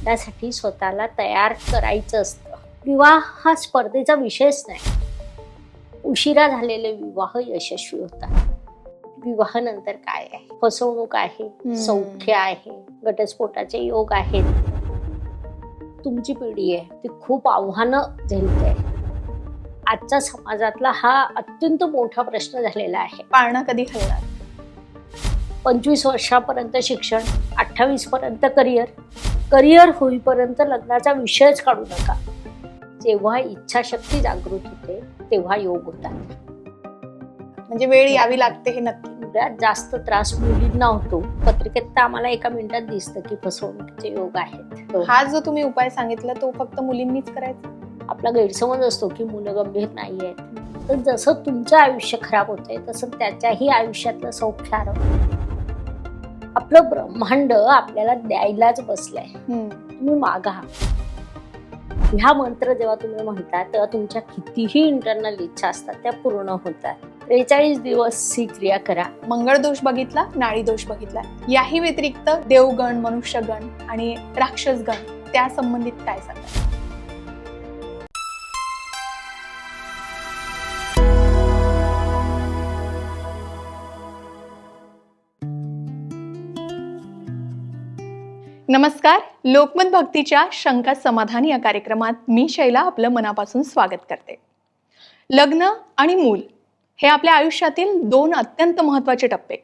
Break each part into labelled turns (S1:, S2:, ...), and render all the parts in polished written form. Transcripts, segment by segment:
S1: त्यासाठी स्वतःला तयार करायचं असतं. विवाह हा स्पर्धेचा विषयच नाही. उशिरा झालेले विवाह यशस्वी होतात. विवाहानंतर काय आहे? फसवणूक आहे, सौख्य आहे, घटस्फोटाचे योग आहेत. तुमची पिढी आहे ती खूप आव्हानं झेलते. आजच्या समाजातला हा अत्यंत मोठा प्रश्न झालेला आहे.
S2: पाळणा कधी हलणार?
S1: 25 वर्षापर्यंत शिक्षण, 28 पर्यंत करिअर होईपर्यंत लग्नाचा विषयच काढू नका. जेव्हा इच्छाशक्ती जागृत होते तेव्हा योग होतात.
S2: म्हणजे वेळ यावी लागते हे नक्की.
S1: सगळ्यात जास्त त्रास मुलींना होतो. पत्रिकेत तर आम्हाला एका मिनिटात दिसतं की फसवणुकीचे योग आहेत.
S2: हा जो तुम्ही उपाय सांगितला तो फक्त मुलींनीच करायचा?
S1: आपला गैरसमज असतो की मुलं गंभीर नाही आहेत. तर जसं तुमचं आयुष्य खराब होतंय तसं त्याच्याही आयुष्यातलं सौख्य हरवतं. आपलं ब्रह्मांड आपल्याला द्यायलाच बसलंय. तुम्ही मागा. ह्या मंत्र जेव्हा तुम्ही म्हणता तेव्हा तुमच्या कितीही इंटरनल इच्छा असतात त्या पूर्ण होतात. 43 दिवस ही क्रिया करा.
S2: मंगळ दोष बघितला, नाडी दोष बघितला, याही व्यतिरिक्त देवगण, मनुष्यगण आणि राक्षसगण त्या संबंधित काय सांगा? नमस्कार. लोकमत भक्तीच्या शंका समाधान या कार्यक्रमात मी शैला आपलं मनापासून स्वागत करते. लग्न आणि मूल हे आपल्या आयुष्यातील 2 अत्यंत महत्त्वाचे टप्पे.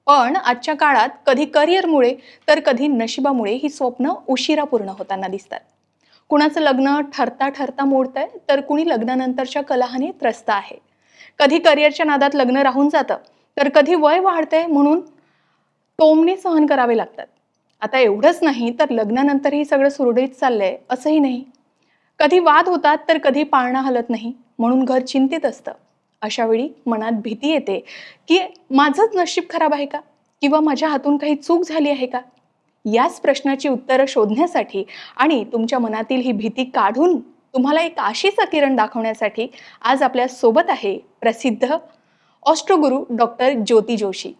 S2: पण आजच्या काळात कधी करिअरमुळे तर कधी नशिबामुळे ही स्वप्न उशिरा पूर्ण होताना दिसतात. कुणाचं लग्न ठरता ठरता मोडतंय तर कुणी लग्नानंतरच्या कलहाने त्रस्त आहे. कधी करिअरच्या नादात लग्न राहून जातं तर कधी वय वाढतंय म्हणून टोमणे सहन करावे लागतात. आता एवढंच नाही तर लग्नानंतरही सगळं सुरळीत चाललंय असंही नाही. कधी वाद होतात तर कधी पाळणा हलत नाही म्हणून घर चिंतित असतं. अशा वेळी मनात भीती येते की माझंच नशीब खराब आहे का, किंवा माझ्या हातून काही चूक झाली आहे का. याच प्रश्नाची उत्तरं शोधण्यासाठी आणि तुमच्या मनातील ही भीती काढून तुम्हाला एक आशेचा किरण दाखवण्यासाठी आज आपल्या सोबत आहे प्रसिद्ध ऑस्ट्रोगुरू डॉक्टर ज्योती जोशी.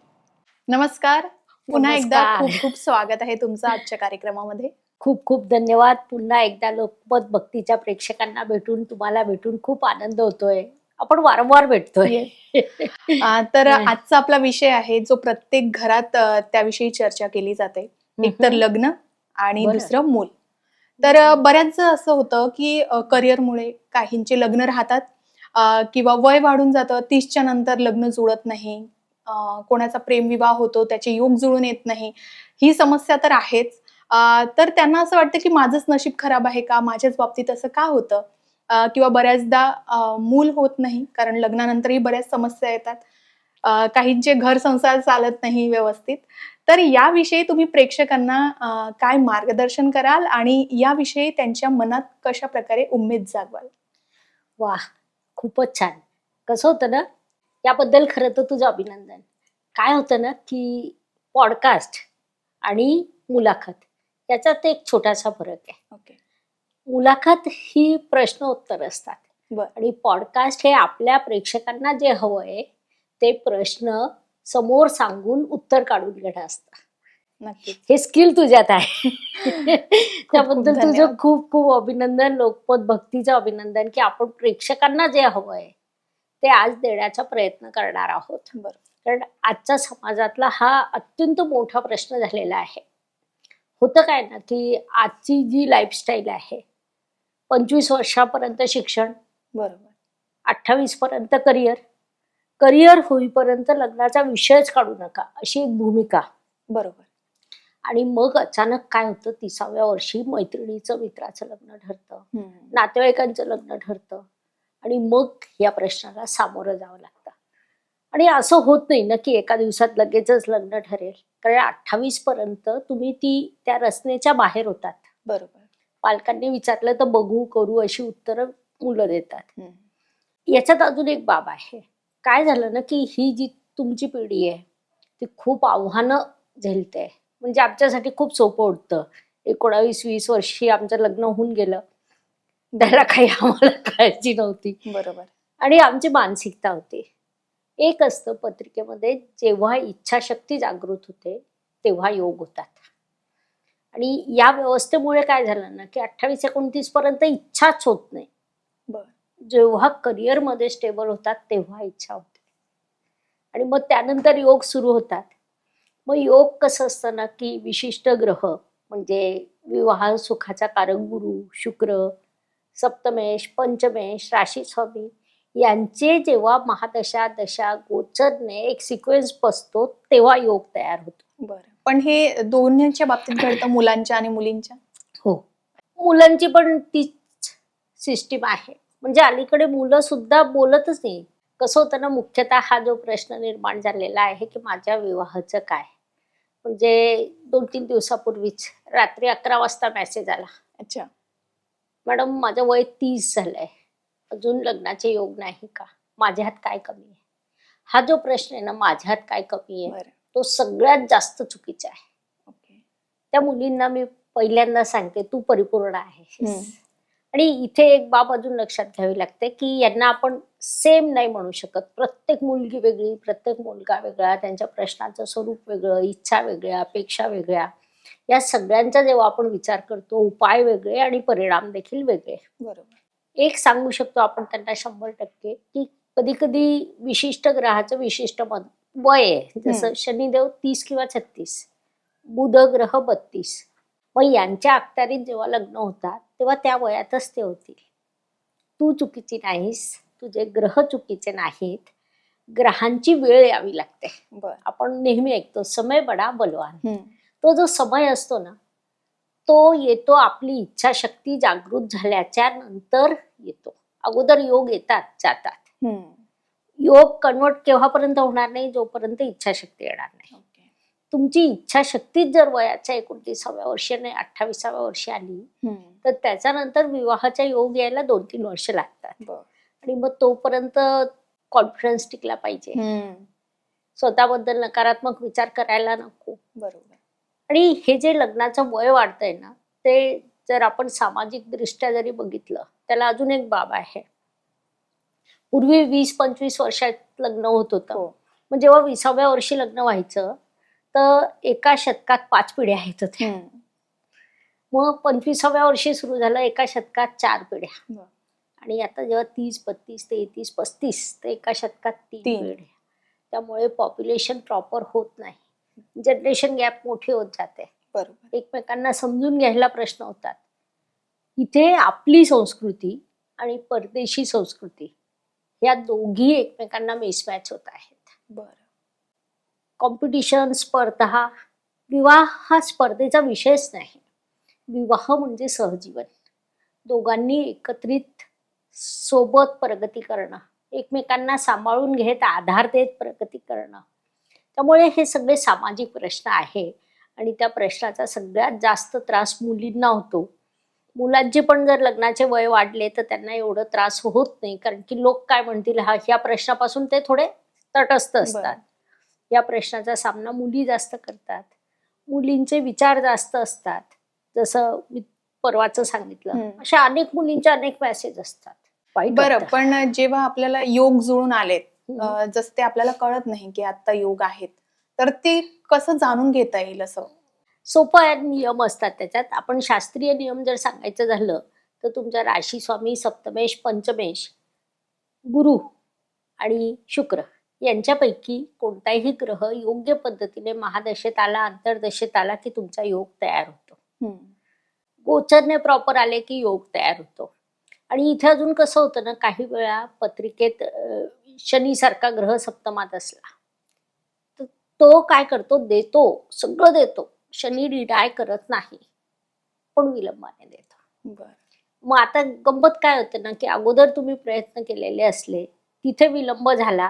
S2: नमस्कार. पुन्हा एकदा खूप खूप स्वागत आहे तुमचं आजच्या कार्यक्रमामध्ये.
S1: खूप खूप धन्यवाद. पुन्हा एकदा लोकमत भक्तीच्या प्रेक्षकांना भेटून, तुम्हाला भेटून खूप आनंद होतोय. आपण वारंवार भेटतोय.
S2: तर आजचा आपला विषय आहे जो प्रत्येक घरात त्याविषयी चर्चा केली जाते. एक तर लग्न आणि दुसरं मूल. तर बऱ्याच असं होतं की करिअरमुळे काहींचे लग्न राहतात किंवा वय वाढून जातं, 30च्या नंतर लग्न जुळत नाही, कोणाचा प्रेमविवाह होतो त्याचे योग जुळून येत नाही. ही समस्या तर आहेच. तर त्यांना असं वाटतं की माझंच नशीब खराब आहे का, माझ्याच बाबतीत असं का होतं, किंवा बऱ्याचदा मूल होत नाही कारण लग्नानंतरही बऱ्याच समस्या येतात. काहींचे घर संसार चालत नाही व्यवस्थित. तर याविषयी तुम्ही प्रेक्षकांना काय मार्गदर्शन कराल आणि याविषयी त्यांच्या मनात कशा प्रकारे उमेद जागवाल?
S1: वा, खूपच छान. कसं होतं ना, याबद्दल खरं तर तुझं अभिनंदन. काय होतं ना की पॉडकास्ट आणि मुलाखत याच्यात एक छोटासा फरक आहे.
S2: ओके.
S1: मुलाखत ही प्रश्न उत्तर असतात
S2: बरं.
S1: आणि पॉडकास्ट हे आपल्या प्रेक्षकांना जे हवंय ते प्रश्न समोर सांगून उत्तर काढून घेणं असतं.
S2: नक्की.
S1: हे स्किल तुझ्यात आहे. त्याबद्दल तुझं
S2: धन्यवाद.
S1: खूप खूप अभिनंदन. लोकमत भक्तीचं अभिनंदन की आपण प्रेक्षकांना जे हवंय ते आज देण्याचा प्रयत्न करणार आहोत.
S2: बरं.
S1: कारण आजच्या समाजातला हा अत्यंत मोठा प्रश्न झालेला आहे. होतं काय ना की आजची जी लाईफस्टाईल आहे, 25 वर्षापर्यंत शिक्षण,
S2: बरोबर,
S1: 28 पर्यंत करिअर होईपर्यंत लग्नाचा विषयच काढू नका अशी एक भूमिका.
S2: बरोबर.
S1: आणि मग अचानक काय होतं, 30व्या वर्षी मैत्रिणीचं मित्राचं लग्न ठरतं, नातेवाईकांचं लग्न ठरतं आणि मग या प्रश्नाला सामोरं जावं लागतं. आणि असं होत नाही ना की एका दिवसात लगेचच लग्न ठरेल, कारण 28 पर्यंत तुम्ही त्या रचनेच्या बाहेर होतात.
S2: बरोबर.
S1: पालकांनी विचारलं तर बघू करू अशी उत्तरं मुलं देतात. याच्यात अजून एक बाब आहे. काय झालं ना की ही जी तुमची पिढी आहे ती खूप आव्हानं झेलते. म्हणजे आमच्यासाठी खूप सोपं होतं. 19-20 वर्षी आमचं लग्न होऊन गेलं, त्याला काही आम्हाला काळजी नव्हती.
S2: बरोबर.
S1: आणि आमची मानसिकता होती. एक असतं पत्रिकेमध्ये, जेव्हा इच्छाशक्ती जागृत होते तेव्हा योग होतात. आणि या व्यवस्थेमुळे काय झालं ना की 28-29 पर्यंत इच्छाच होत नाही.
S2: बर.
S1: जेव्हा करिअरमध्ये स्टेबल होतात तेव्हा इच्छा होते आणि मग त्यानंतर योग सुरू होतात. मग योग कसं असतं ना की विशिष्ट ग्रह म्हणजे विवाह सुखाचा कारक गुरु शुक्र, सप्तमेश, पंचमेश, राशी स्वामी यांचे जेव्हा महादशा दशा गोचरने एक सिक्वेन्स बसतो तेव्हा योग तयार होतो.
S2: बर. पण हे दोन्हीच्या बाबतीत घडतं, मुलांच्या आणि मुलींच्या?
S1: हो, मुलांची पण तीच सिस्टीम आहे. म्हणजे अलीकडे मुलं सुद्धा बोलतच नाही. कसं होतं ना, मुख्यतः हा जो प्रश्न निर्माण झालेला आहे की माझ्या विवाहाचं काय. म्हणजे 2-3 दिवसापूर्वीच रात्री 11 वाजता मेसेज आला,
S2: अच्छा.
S1: मॅडम माझं वय 30 झालंय, अजून लग्नाचे योग नाही का, माझ्यात काय कमी आहे. हा जो प्रश्न आहे ना, माझ्यात काय कमी आहे,
S2: बरं.
S1: तो सगळ्यात जास्त चुकीचा आहे.
S2: ओके.
S1: त्या मुलींना मी पहिल्यांदा सांगते, तू परिपूर्ण आहेस.
S2: हम्म.
S1: आणि इथे एक बाब अजून लक्षात घ्यावी लागते की यांना आपण सेम नाही म्हणू शकत. प्रत्येक मुलगी वेगळी, प्रत्येक मुलगा वेगळा, त्यांच्या प्रश्नाचं स्वरूप वेगळं, इच्छा वेगळ्या, अपेक्षा वेगळ्या. या सगळ्यांचा जेव्हा आपण विचार करतो, उपाय वेगळे आणि परिणाम देखील वेगळे.
S2: बरोबर.
S1: एक सांगू शकतो आपण त्यांना 100% की कधी कधी विशिष्ट ग्रहाचं विशिष्ट वय आहे. जसं शनिदेव 30 किंवा 36, बुध ग्रह 32. मग यांच्या अखत्यारीत जेव्हा लग्न होतात तेव्हा त्या वयातच ते होतील. तू चुकीची नाहीस, तुझे ग्रह चुकीचे नाहीत, ग्रहांची वेळ यावी लागते.
S2: बर.
S1: आपण नेहमी ऐकतो समय बडा बलवान.
S2: हम्म.
S1: तो जो समय असतो ना, तो येतो आपली इच्छाशक्ती जागृत झाल्याच्या नंतर येतो. अगोदर योग येतात जातात.
S2: हम्म.
S1: योग कन्वर्ट केव्हापर्यंत होणार नाही, जोपर्यंत इच्छाशक्ती येणार नाही.
S2: ओके.
S1: तुमची इच्छाशक्तीच जर वयाच्या 29व्या वर्षी नाही 28व्या वर्षी आली
S2: हम्म.
S1: तर त्याच्यानंतर विवाहाचा योग यायला 2-3 वर्ष लागतात.
S2: बर.
S1: आणि मग तोपर्यंत कॉन्फिडन्स टिकला पाहिजे,
S2: हम्म.
S1: स्वतःबद्दल नकारात्मक विचार करायला नको.
S2: बरोबर.
S1: आणि हे जे लग्नाचं वय वाढतंय ना, ते जर आपण सामाजिक दृष्ट्या जरी बघितलं, त्याला अजून एक बाब आहे. पूर्वी 20-25 वर्षात लग्न होत होतं.
S2: हो.
S1: मग जेव्हा 20व्या वर्षी लग्न व्हायचं तर एका शतकात 5 पिढ्या येत होत्या.
S2: हम्म.
S1: मग 25व्या वर्षी सुरू झालं, एका शतकात 4 पिढ्या.
S2: बर.
S1: आणि आता जेव्हा 30-32, 33-35 तर एका शतकात 3
S2: तीन.
S1: पिढ्या. त्यामुळे पॉप्युलेशन प्रॉपर होत नाही, जनरेशन गॅप मोठी होत जाते.
S2: बरोबर.
S1: एकमेकांना समजून घ्यायला प्रश्न होतात. इथे आपली संस्कृती आणि परदेशी संस्कृती या दोघी एकमेकांना मिसमॅच होत आहेत.
S2: बर.
S1: कॉम्पिटिशन, स्पर्धा. विवाह हा स्पर्धेचा विषयच नाही. विवाह म्हणजे सहजीवन. दोघांनी एकत्रित सोबत प्रगती करणं, एकमेकांना सांभाळून घेत आधार देत प्रगती करणं. त्यामुळे हे सगळे सामाजिक प्रश्न आहे आणि त्या प्रश्नाचा सगळ्यात जास्त त्रास मुलींना होतो. मुलांचे पण जर लग्नाचे वय वाढले तर त्यांना एवढं त्रास होत नाही, कारण की लोक काय म्हणतील ह्या प्रश्नापासून ते थोडे तटस्थ असतात. या प्रश्नाचा सामना मुली जास्त करतात, मुलींचे विचार जास्त असतात. जसं मी परवाचं सांगितलं, अशा अनेक मुलींचे अनेक मेसेज असतात. वाईट
S2: बरं.
S1: वाटतं.
S2: पण जेव्हा आपल्याला योग जुळून आलेत, जसं ते आपल्याला कळत नाही की आता योग आहेत, तर ते कसं जाणून घेता येईल? असं
S1: सोपं नियम असतात त्याच्यात. आपण शास्त्रीय नियम जर सांगायचं झालं तर तुमच्या राशी स्वामी, सप्तमेश, पंचमेश, गुरु आणि शुक्र यांच्यापैकी कोणताही ग्रह योग्य पद्धतीने महादशेत आला, अंतर्दशेत आला की तुमचा योग तयार होतो. गोचरने प्रॉपर आले की योग तयार होतो. आणि इथे अजून कसं होतं ना, काही वेळा पत्रिकेत शनी सारखा ग्रह सप्तमात असला तर तो काय करतो, देतो, सगळं देतो. शनी डिनाय करत नाही, पण विलंबाने देतो.
S2: बर.
S1: मग आता गंमत काय होते ना की अगोदर तुम्ही प्रयत्न केलेले असले, तिथे विलंब झाला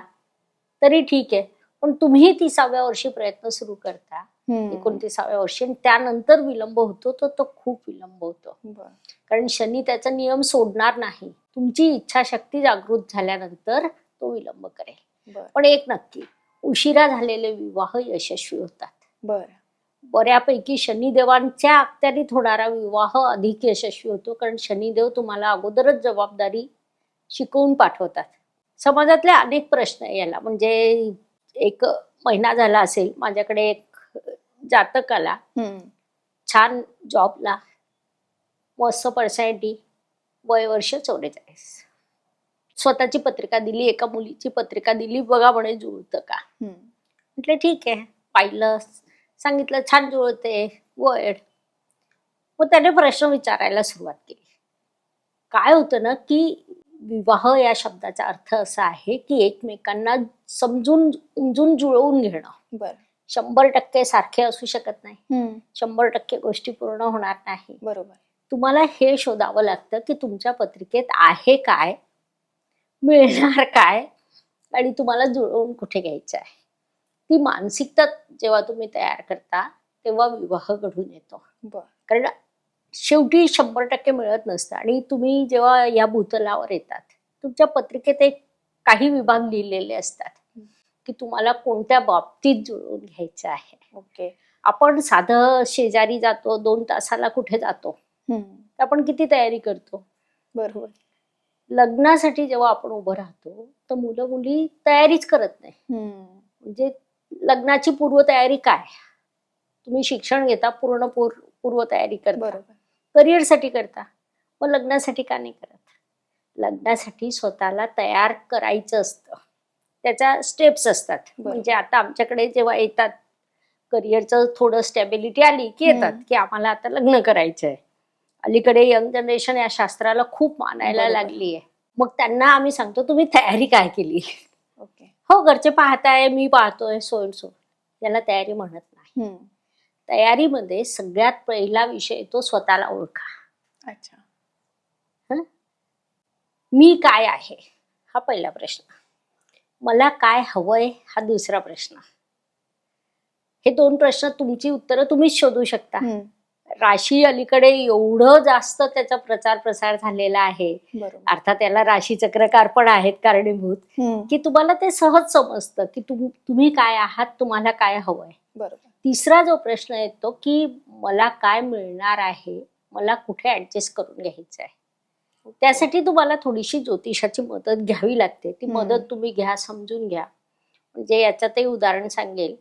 S1: तरी ठीक आहे, पण तुम्ही 30व्या वर्षी प्रयत्न सुरू करता, 29व्या वर्षी, आणि त्यानंतर विलंब होतो तर तो खूप विलंब होतो. कारण शनी त्याचा नियम सोडणार नाही. तुमची इच्छाशक्ती जागृत झाल्यानंतर तो विलंब करेल. पण एक नक्की, उशिरा झालेले विवाह यशस्वी होतात.
S2: बरं.
S1: बऱ्यापैकी शनिदेवांच्या अखत्यारीत होणारा विवाह अधिक यशस्वी होतो, कारण शनिदेव तुम्हाला अगोदरच जबाबदारी शिकवून पाठवतात. समाजातले अनेक प्रश्न आहे याला. म्हणजे एक महिना झाला असेल, माझ्याकडे एक जातक आला, छान जॉबला, मस्त पर्सनॅलिटी, वय वर्ष 44. स्वतःची पत्रिका दिली, एका मुलीची पत्रिका दिली, बघा म्हणे जुळतं का. म्हटलं ठीक आहे, पाहिलं, सांगितलं छान जुळते, वय. मग त्याने प्रश्न विचारायला सुरुवात केली. काय होतं ना की विवाह या शब्दाचा अर्थ असा आहे की एकमेकांना समजून उमजून जुळवून घेणं.
S2: बर
S1: 100% सारखे असू शकत नाही, 100% गोष्टी पूर्ण होणार नाही.
S2: बरोबर.
S1: तुम्हाला हे शोधावं लागतं की तुमच्या पत्रिकेत आहे काय, मिळणार काय, आणि तुम्हाला जुळवून कुठे घ्यायचं आहे. ती मानसिकता जेव्हा तुम्ही तयार करता तेव्हा विवाह घडून येतो.
S2: बर
S1: कारण शेवटी 100% मिळत नसतं. आणि तुम्ही जेव्हा या भूतलावर येतात, तुमच्या पत्रिकेत एक काही विभाग लिहिलेले असतात की तुम्हाला कोणत्या बाबतीत जुळवून घ्यायचं आहे.
S2: ओके.
S1: आपण साधं शेजारी जातो, 2 तासाला कुठे जातो, तर आपण किती तयारी करतो.
S2: बरोबर.
S1: लग्नासाठी जेव्हा आपण उभं राहतो तर मुलं मुली तयारीच करत नाही. म्हणजे लग्नाची पूर्वतयारी काय, तुम्ही शिक्षण घेता, पूर्वतयारी करता,
S2: बरोबर.
S1: करिअरसाठी करता, मग लग्नासाठी का नाही करत. लग्नासाठी स्वतःला तयार करायचं असतं, त्याच्या स्टेप्स असतात. म्हणजे आता आमच्याकडे जेव्हा येतात, करिअरचं थोडं स्टॅबिलिटी आली की येतात की आम्हाला आता लग्न करायचं आहे. अलीकडे यंग जनरेशन या शास्त्राला खूप मानायला लागली आहे. मग त्यांना आम्ही सांगतो तुम्ही तयारी काय केली.
S2: ओके.
S1: हो, घरचे पाहताय, मी पाहतोय, सो अँड सो. याला तयारी म्हणत नाही. तयारीमध्ये सगळ्यात पहिला विषय येतो स्वतःला ओळखा.
S2: अच्छा.
S1: मी काय आहे हा पहिला प्रश्न, मला काय हवंय हा दुसरा प्रश्न. हे 2 प्रश्न तुमची उत्तरं तुम्हीच शोधू शकता. राशी अलीकडे एवढं जास्त त्याचा प्रचार प्रसार झालेला आहे, अर्थात त्याला राशी चक्रकार पण आहेत कारणीभूत, की तुम्हाला ते सहज समजतं की तुम्ही काय आहात, तुम्हाला काय हवंय.
S2: बरोबर.
S1: तिसरा जो प्रश्न येतो की मला काय मिळणार आहे, मला कुठे ऍडजस्ट करून घ्यायचं आहे. त्यासाठी तुम्हाला थोडीशी ज्योतिषाची मदत घ्यावी लागते. ती मदत तुम्ही घ्या, समजून घ्या. म्हणजे याच्यातही उदाहरण सांगेल.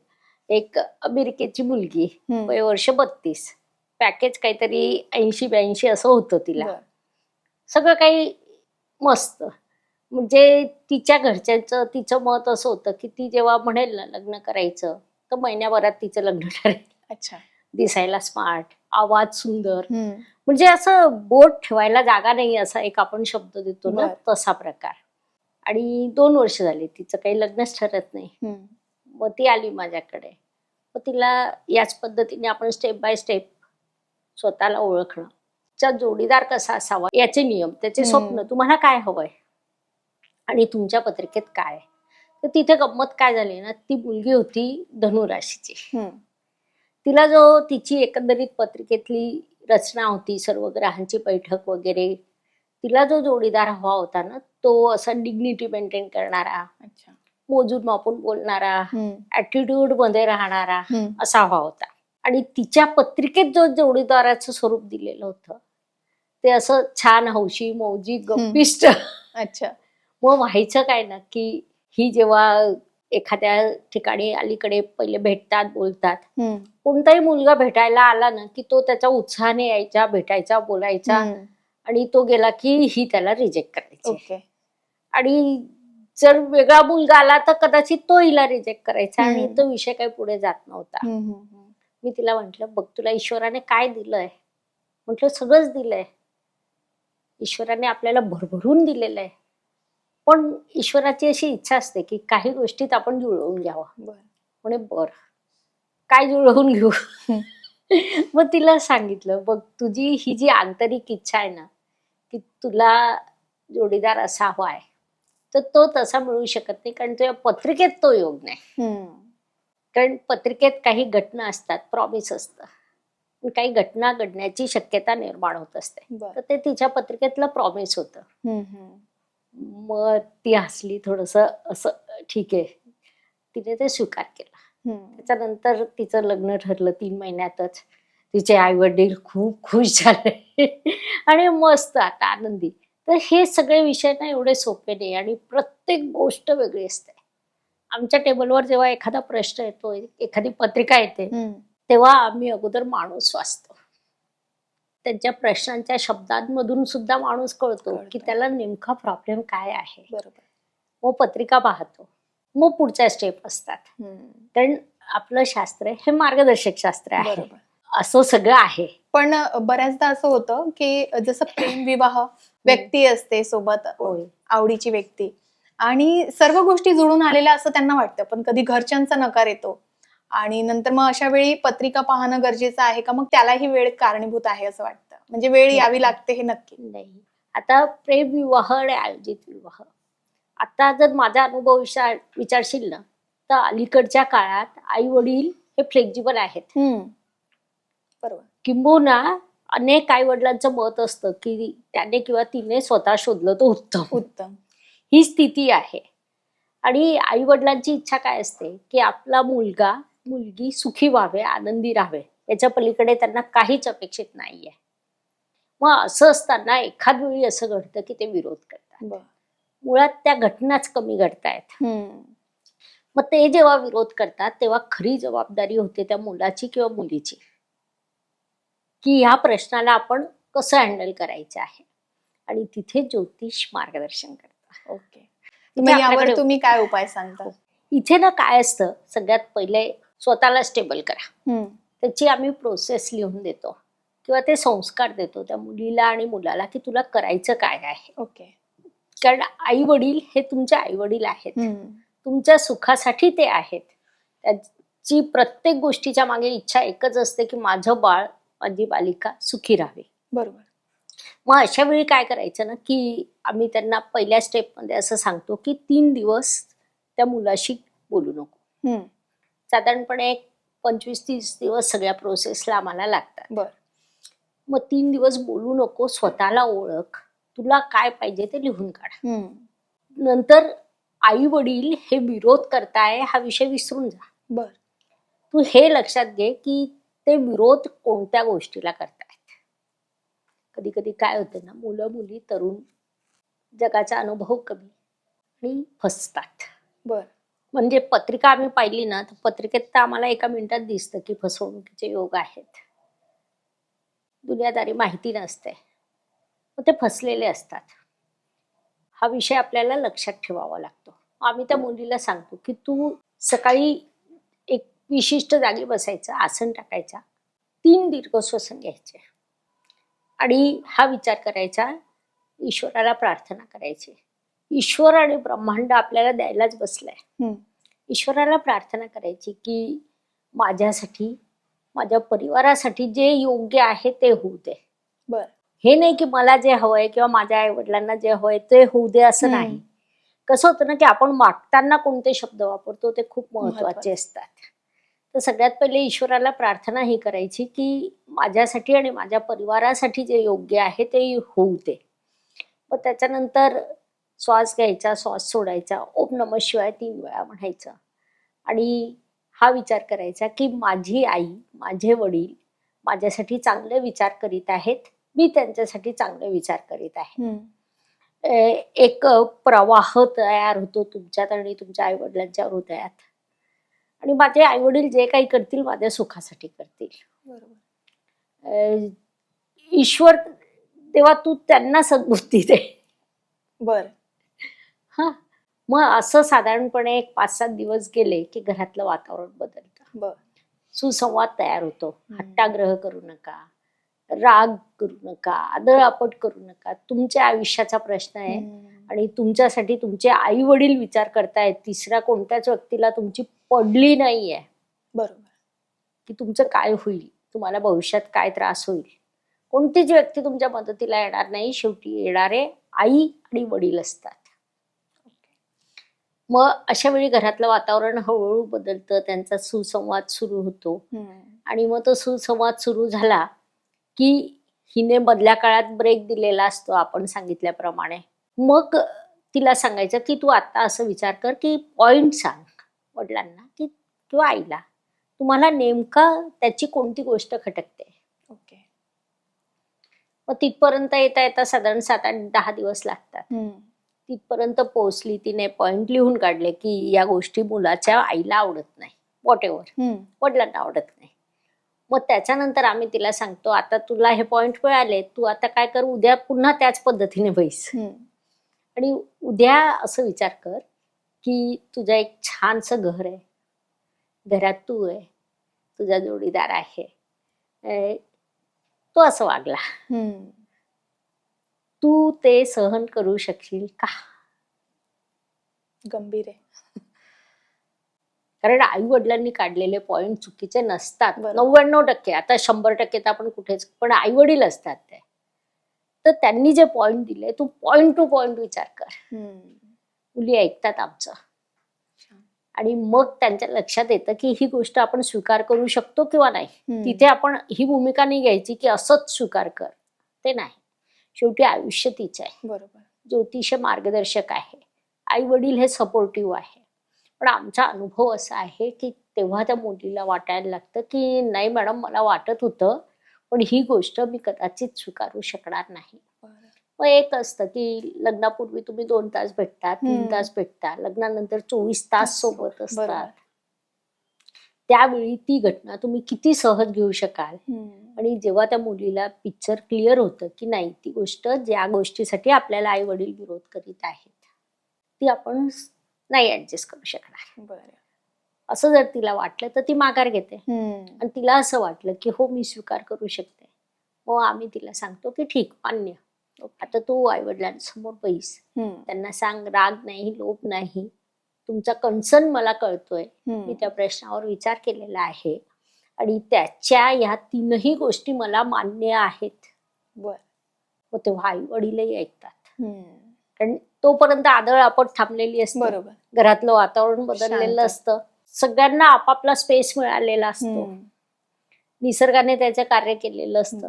S1: एक अमेरिकेची मुलगी, वय वर्ष 32, पॅकेज काहीतरी 80-82 असं होतं तिला. सगळं काही मस्त. म्हणजे तिच्या घरच्यांचं तिचं मत असं होतं की ती जेव्हा म्हणेल ना लग्न करायचं तर महिन्याभरात तिचं लग्न ठरेल.
S2: अच्छा.
S1: दिसायला स्मार्ट, आवाज सुंदर, म्हणजे असं बोट ठेवायला जागा नाही असा एक आपण शब्द देतो ना, तसा प्रकार. आणि 2 वर्ष झाली तिचं काही लग्नच ठरत नाही. मग ती आली माझ्याकडे. मग तिला याच पद्धतीने आपण स्टेप बाय स्टेप स्वतःला ओळखणं, चा जोडीदार कसा असावा याचे नियम, त्याचे स्वप्न, तुम्हाला काय हवंय आणि तुमच्या पत्रिकेत काय. तर तिथे गंमत काय झाली ना, ती मुलगी होती धनुराशीची. तिला जो तिची एकंदरीत पत्रिकेतली रचना होती, सर्व ग्रहांची बैठक वगैरे, तिला जो जोडीदार हवा होता ना, तो असा डिग्निटी मेंटेन करणारा, मोजून मापून बोलणारा, ऍटिट्यूड मध्ये राहणारा असा हवा होता. आणि तिच्या पत्रिकेत जो जोडीदाराचं स्वरूप दिलेलं होतं ते असं छान हौशी मौजी गप्पिष्ट.
S2: अच्छा.
S1: मग व्हायचं काय ना की ही जेव्हा एखाद्या ठिकाणी अलीकडे पहिले भेटतात, बोलतात, कोणताही मुलगा भेटायला आला ना की तो त्याच्या उत्साहाने यायचा, भेटायचा, बोलायचा, आणि तो गेला की ही त्याला रिजेक्ट करायची. आणि जर वेगळा मुलगा आला तर कदाचित तो हिला रिजेक्ट करायचा आणि तो विषय काही पुढे जात नव्हता. मी तिला म्हंटल, बघ तुला ईश्वराने काय दिलंय. म्हटलं सगळंच दिलंय, ईश्वराने आपल्याला भरभरून दिलेलं आहे, पण ईश्वराची अशी इच्छा असते की काही गोष्टीत आपण जुळवून घ्यावं. म्हणे बर, काय जुळवून घेऊ. मग तिला सांगितलं, बघ तुझी ही जी आंतरिक इच्छा आहे ना की तुला जोडीदार असा हवा आहे, तर तो तसा मिळू शकत नाही, कारण तुझ्या पत्रिकेत तो योग नाही. कारण पत्रिकेत काही घटना असतात, प्रॉमिस असतं, काही घटना घडण्याची शक्यता निर्माण होत असते, तर ते तिच्या पत्रिकेतलं प्रॉमिस होतं. मग ती हसली थोडस, असं ठीक आहे, तिने ते स्वीकार केला. त्याच्यानंतर तिचं लग्न ठरलं 3 महिन्यातच. तिचे आई वडील खूप खुश झाले आणि मस्त आता आनंदी. तर हे सगळे विषय ना एवढे सोपे नाही आणि प्रत्येक गोष्ट वेगळी असते. आमच्या टेबलवर जेव्हा एखादा प्रश्न येतो, एखादी पत्रिका येते, तेव्हा आम्ही अगोदर माणूस वाचतो. त्यांच्या प्रश्नांच्या शब्दांमधून सुद्धा माणूस कळतो की त्याला नेमका प्रॉब्लेम काय आहे.
S2: बरोबर.
S1: मग पत्रिका पाहतो, मग पुढच्या स्टेप असतात. कारण आपलं शास्त्र हे मार्गदर्शक शास्त्र आहे.
S2: बरोबर.
S1: असं सगळं आहे.
S2: पण बऱ्याचदा असं होतं की जसं प्रेम विवाह व्यक्ती असते सोबत,
S1: होय.
S2: आवडीची व्यक्ती, आणि सर्व गोष्टी जुळून आलेल्या असं त्यांना वाटतं, पण कधी घरच्यांचा नकार येतो आणि नंतर मग अशा वेळी पत्रिका पाहणं गरजेचं आहे का? मग त्यालाही वेळ कारणीभूत आहे असं वाटतं, म्हणजे वेळ यावी लागते हे नक्की.
S1: नाही, आता प्रेम विवाह आणि आयोजित विवाह, आता जर माझा अनुभव विचारशील ना, तर अलीकडच्या काळात आई वडील हे फ्लेक्झिबल आहेत.
S2: बरोबर.
S1: किंबहुना अनेक आई वडिलांचं मत असतं की त्याने किंवा तिने स्वतः शोधलं तर उत्तम. ही स्थिती आहे. आणि आई वडिलांची इच्छा काय असते की आपला मुलगा मुलगी सुखी व्हावे, आनंदी राहावे, याच्या पलीकडे त्यांना काहीच अपेक्षित नाहीये. मग असं असताना एखाद वेळी असं घडतं की ते विरोध करतात. मुळात त्या घटनाच कमी घडतायत. मग ते जेव्हा विरोध करतात तेव्हा खरी जबाबदारी होते त्या मुलाची किंवा मुलीची, की ह्या प्रश्नाला आपण कसं हँडल करायचं आहे. आणि तिथे ज्योतिष मार्गदर्शन करतात.
S2: ओके. यावर तुम्ही काय उपाय सांगता?
S1: इथे ना काय असतं, सगळ्यात पहिले स्वतःला स्टेबल करा. त्याची आम्ही प्रोसेस लिहून देतो किंवा ते संस्कार देतो त्या मुलीला आणि मुलाला की तुला करायचं काय आहे.
S2: ओके.
S1: कारण आई वडील हे तुमचे आई वडील आहेत. तुमच्या सुखासाठी ते आहेत. त्याची प्रत्येक गोष्टीच्या मागे इच्छा एकच असते की माझं बाळ, माझी बालिका सुखी राहावी.
S2: बरोबर.
S1: मग अशा वेळी काय करायचं ना, की आम्ही त्यांना पहिल्या स्टेपमध्ये असं सांगतो की 3 दिवस त्या मुलाशी बोलू नको. साधारणपणे 25-30 दिवस सगळ्या प्रोसेसला आम्हाला लागतात. मग 3 दिवस बोलू नको, स्वतःला ओळख, तुला काय पाहिजे ते लिहून काढ. नंतर आई वडील हे विरोध करताय हा विषय विसरून जा. तू हे लक्षात घे की ते विरोध कोणत्या गोष्टीला करतायत. कधी कधी काय होतं ना, मुलं मुली तरुण जगाचा अनुभव कमी आणि फसतात. म्हणजे पत्रिका आम्ही पाहिली ना, तर पत्रिकेत तर आम्हाला एका मिनिटात दिसतं की फसवणुकीचे योग आहेत. दुनियादारी माहिती नसते, मग ते फसलेले असतात. हा विषय आपल्याला लक्षात ठेवावा लागतो. आम्ही त्या मुलीला सांगतो की तू सकाळी एक विशिष्ट जागी बसायचं, आसन टाकायचा, 3 दीर्घ श्वसन घ्यायचे आणि हा विचार करायचा, ईश्वराला प्रार्थना करायची. ईश्वर आणि ब्रह्मांड आपल्याला द्यायलाच बसलाय. ईश्वराला प्रार्थना करायची की माझ्यासाठी, माझ्या परिवारासाठी जे योग्य आहे ते होऊ दे. हे नाही की मला जे हवंय किंवा माझ्या आई वडिलांना जे हवंय ते होऊ दे असं नाही. कसं होतं ना की आपण मागताना कोणते शब्द वापरतो ते खूप महत्वाचे असतात. तर सगळ्यात पहिले ईश्वराला प्रार्थना ही करायची की माझ्यासाठी आणि माझ्या परिवारासाठी जे योग्य आहे ते होऊ दे. मग त्याच्यानंतर श्वास घ्यायचा, श्वास सोडायचा, ओम नमः शिवाय 3 वेळा म्हणायचं आणि हा विचार करायचा की माझी आई, माझे वडील माझ्यासाठी चांगले विचार करीत आहेत, मी त्यांच्यासाठी चांगले विचार करीत आहे. एक प्रवाह तयार होतो तुमच्यात आणि तुमच्या आई वडिलांच्या हृदयात, आणि माझे आई वडील जे काही करतील माझ्या सुखासाठी करतील. ईश्वर तेव्हा तू त्यांना सद्बुद्धी दे. हा, मग असं साधारणपणे 5-7 दिवस गेले की घरातलं वातावरण बदलतं. सुसंवाद तयार होतो. हट्टाग्रह करू नका, राग करू नका, आदळआपट करू नका. तुमच्या आयुष्याचा प्रश्न आहे आणि तुमच्यासाठी तुमचे आई वडील विचार करतायत. तिसऱ्या कोणत्याच व्यक्तीला तुमची पडली नाहीये की तुमचं काय होईल, तुम्हाला भविष्यात काय त्रास होईल. कोणतीच व्यक्ती तुमच्या मदतीला येणार नाही. शेवटी येणारे आई आणि वडील असतात. मग अशा वेळी घरातलं वातावरण हळूहळू बदलतं, त्यांचा सुसंवाद सुरू होतो. आणि मग तो सुसंवाद सुरू झाला की हिने मधल्या काळात ब्रेक दिलेला असतो आपण सांगितल्याप्रमाणे. मग तिला सांगायचं की तू आता असं विचार कर की पॉइंट सांग वडिलांना की किंवा आईला, तुम्हाला नेमका त्याची कोणती गोष्ट खटकते. मग तिथपर्यंत येता येता साधारण 7-8-10 दिवस लागतात. तिथपर्यंत पोहोचली, तिने पॉइंट लिहून काढले की या गोष्टी मुलाच्या आईला आवडत नाही, वॉट एव्हर, वडिलांना आवडत नाही. मग त्याच्यानंतर आम्ही तिला सांगतो, आता तुला हे पॉइंट मिळाले, तू आता काय कर, उद्या पुन्हा त्याच पद्धतीने बैस. आणि उद्या असं विचार कर की तुझं एक छानसं घर आहे, घरात तू आहे, तुझा जोडीदार आहे, तो असं वागला, तू ते सहन करू शकशील का?
S2: गंभीर आहे.
S1: कारण आई वडिलांनी काढलेले पॉइंट चुकीचे नसतात.
S2: बरोबर.
S1: 99%, आता 100% तर आपण कुठेच, पण आई वडील असतात ते. तर त्यांनी जे पॉइंट दिले, तू पॉइंट टू पॉइंट विचार कर. मुली ऐकतात आमचं, आणि मग त्यांच्या लक्षात येतं की ही गोष्ट आपण स्वीकार करू शकतो किंवा नाही. तिथे आपण ही भूमिका नाही घ्यायची की असंच स्वीकार कर, ते नाही. शेवटी आयुष्य तिचं आहे.
S2: बरोबर.
S1: ज्योतिष मार्गदर्शक आहे, आई वडील हे सपोर्टिव्ह आहे. पण आमचा अनुभव असा आहे की तेव्हा त्या मुलीला वाटायला लागतं की नाही मॅडम, मला वाटत होतं, पण ही गोष्ट मी कदाचित स्वीकारू शकणार नाही. मग एक असतं की लग्नापूर्वी तुम्ही 2 तास भेटता, 3 तास भेटता, लग्नानंतर 24 तास सोबत असतात. त्यावेळी ती घटना तुम्ही किती सहज घेऊ शकाल. आणि जेव्हा त्या मुलीला पिक्चर क्लिअर होतं की नाही, ती गोष्ट ज्या गोष्टीसाठी आपल्याला आई वडील विरोध करीत आहेत ती आपण नाही ऍडजस्ट करू शकणार, असं जर तिला वाटलं तर ती माघार घेते. आणि तिला असं वाटलं की हो, मी स्वीकार करू शकते, मग आम्ही तिला सांगतो की ठीक, मान्य, आता तू आई वडिलांसमोर बैस, त्यांना सांग, राग नाही, लोभ नाही, तुमचा कन्सर्न मला कळतोय, मी त्या प्रश्नावर विचार केलेला आहे आणि त्याच्या ह्या 3ही गोष्टी मला मान्य आहेत. मग तेव्हा आई वडीलही ऐकतात. कारण तोपर्यंत आदळ आपण थांबलेली असते.
S2: बरोबर.
S1: घरातलं वातावरण बदललेलं असतं, सगळ्यांना आपापला स्पेस मिळालेला असतो, निसर्गाने त्याचं कार्य केलेलं असतं.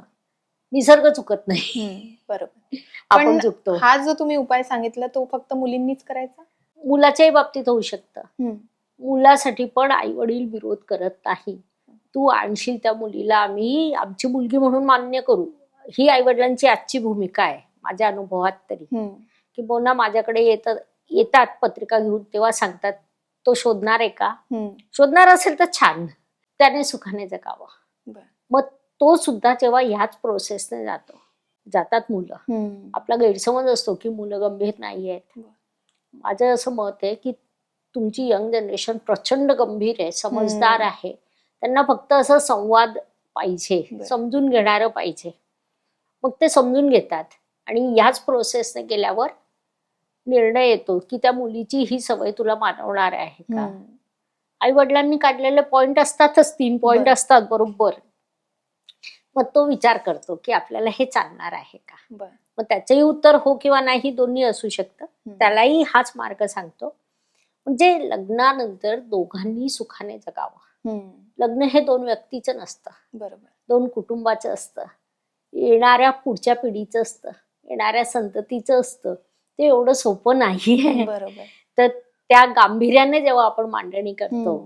S1: निसर्ग चुकत नाही,
S2: बरोबर,
S1: आपण चुकतो.
S2: हा जो तुम्ही उपाय सांगितला तो फक्त मुलींनीच करायचा?
S1: मुलाच्याही बाबतीत होऊ शकतं. मुलासाठी पण आई वडील विरोध करत नाही. तू आणशील त्या मुलीला, आम्ही आमची मुलगी म्हणून मान्य करू, ही आई वडिलांची आजची भूमिका आहे माझ्या अनुभवात तरी. की बोना माझ्याकडे येतात पत्रिका घेऊन, तेव्हा सांगतात तो शोधणार आहे का, शोधणार असेल तर छान, त्याने सुखाने जगावं. मग तो सुद्धा जेव्हा ह्याच प्रोसेसने जातात मुलं. आपला गैरसमज असतो की मुलं गंभीर नाही आहेत. माझं असं मत आहे की तुमची यंग जनरेशन प्रचंड गंभीर आहे, समजदार आहे. त्यांना फक्त असं संवाद पाहिजे, समजून घेणारं पाहिजे, मग ते समजून घेतात. आणि ह्याच प्रोसेसने गेल्यावर निर्णय येतो की त्या मुलीची ही सवय तुला मानवणार आहे का. आई वडिलांनी काढलेले पॉइंट असतातच, 3 पॉइंट असतात बरोबर. मग तो विचार करतो की आपल्याला हे चालणार आहे का. मग त्याचंही उत्तर हो किंवा नाही दोन्ही असू शकतं. त्यालाही हाच मार्ग सांगतो. म्हणजे लग्नानंतर दोघांनी सुखाने जगावं. लग्न हे 2 व्यक्तीचं नसतं, बरोबर, 2 कुटुंबाचं असतं, येणाऱ्या पुढच्या पिढीचं असतं, येणाऱ्या संततीचं असतं. ते एवढं सोपं नाहीये. बरोबर. तर त्या गांभीर्याने जेव्हा आपण मांडणी करतो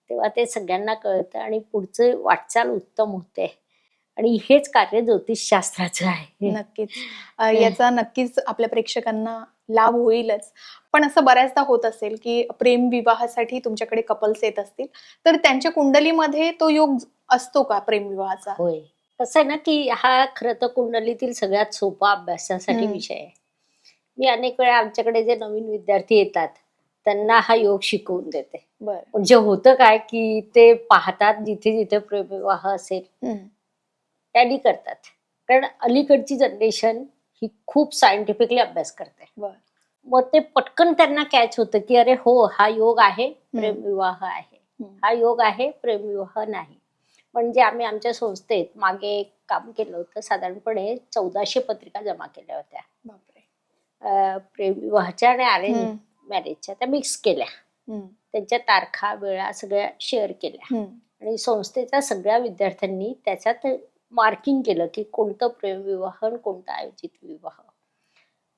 S1: तेव्हा ते सगळ्यांना कळतं आणि पुढचे वाटचाल उत्तम होते. आणि हेच कार्य ज्योतिषशास्त्राचं आहे.
S2: नक्कीच, याचा नक्कीच आपल्या प्रेक्षकांना लाभ होईलच. पण असं बऱ्याचदा होत असेल की प्रेम विवाहासाठी तुमच्याकडे कपल्स येत असतील, तर त्यांच्या कुंडलीमध्ये तो योग असतो का प्रेम विवाहाचा?
S1: होय, कसं आहे ना की हा खरं तर कुंडलीतील सगळ्यात सोपा अभ्यासासाठी विषय आहे. मी अनेक वेळा आमच्याकडे जे नवीन विद्यार्थी येतात त्यांना हा योग शिकवून देते. म्हणजे होतं काय की ते पाहतात जिथे जिथे प्रेमविवाह असेल त्यांनी करतात. कारण अलीकडची जनरेशन ही खूप सायंटिफिकली अभ्यास करते. मग ते पटकन त्यांना कॅच होतं की अरे हो, हा योग आहे, प्रेमविवाह आहे, हा योग आहे, प्रेमविवाह नाही. म्हणजे आम्ही आमच्या संस्थेत मागे एक काम केलं होतं, साधारणपणे 1400 पत्रिका जमा केल्या होत्या. प्रेमविवाहाच्या आणि अरेंज मॅरेजच्या त्या मिक्स केल्या, त्यांच्या तारखा वेळा सगळ्या शेअर केल्या आणि संस्थेच्या सगळ्या विद्यार्थ्यांनी त्याच्यात मार्किंग केलं की कोणतं प्रेमविवाह आणि कोणता आयोजित विवाह.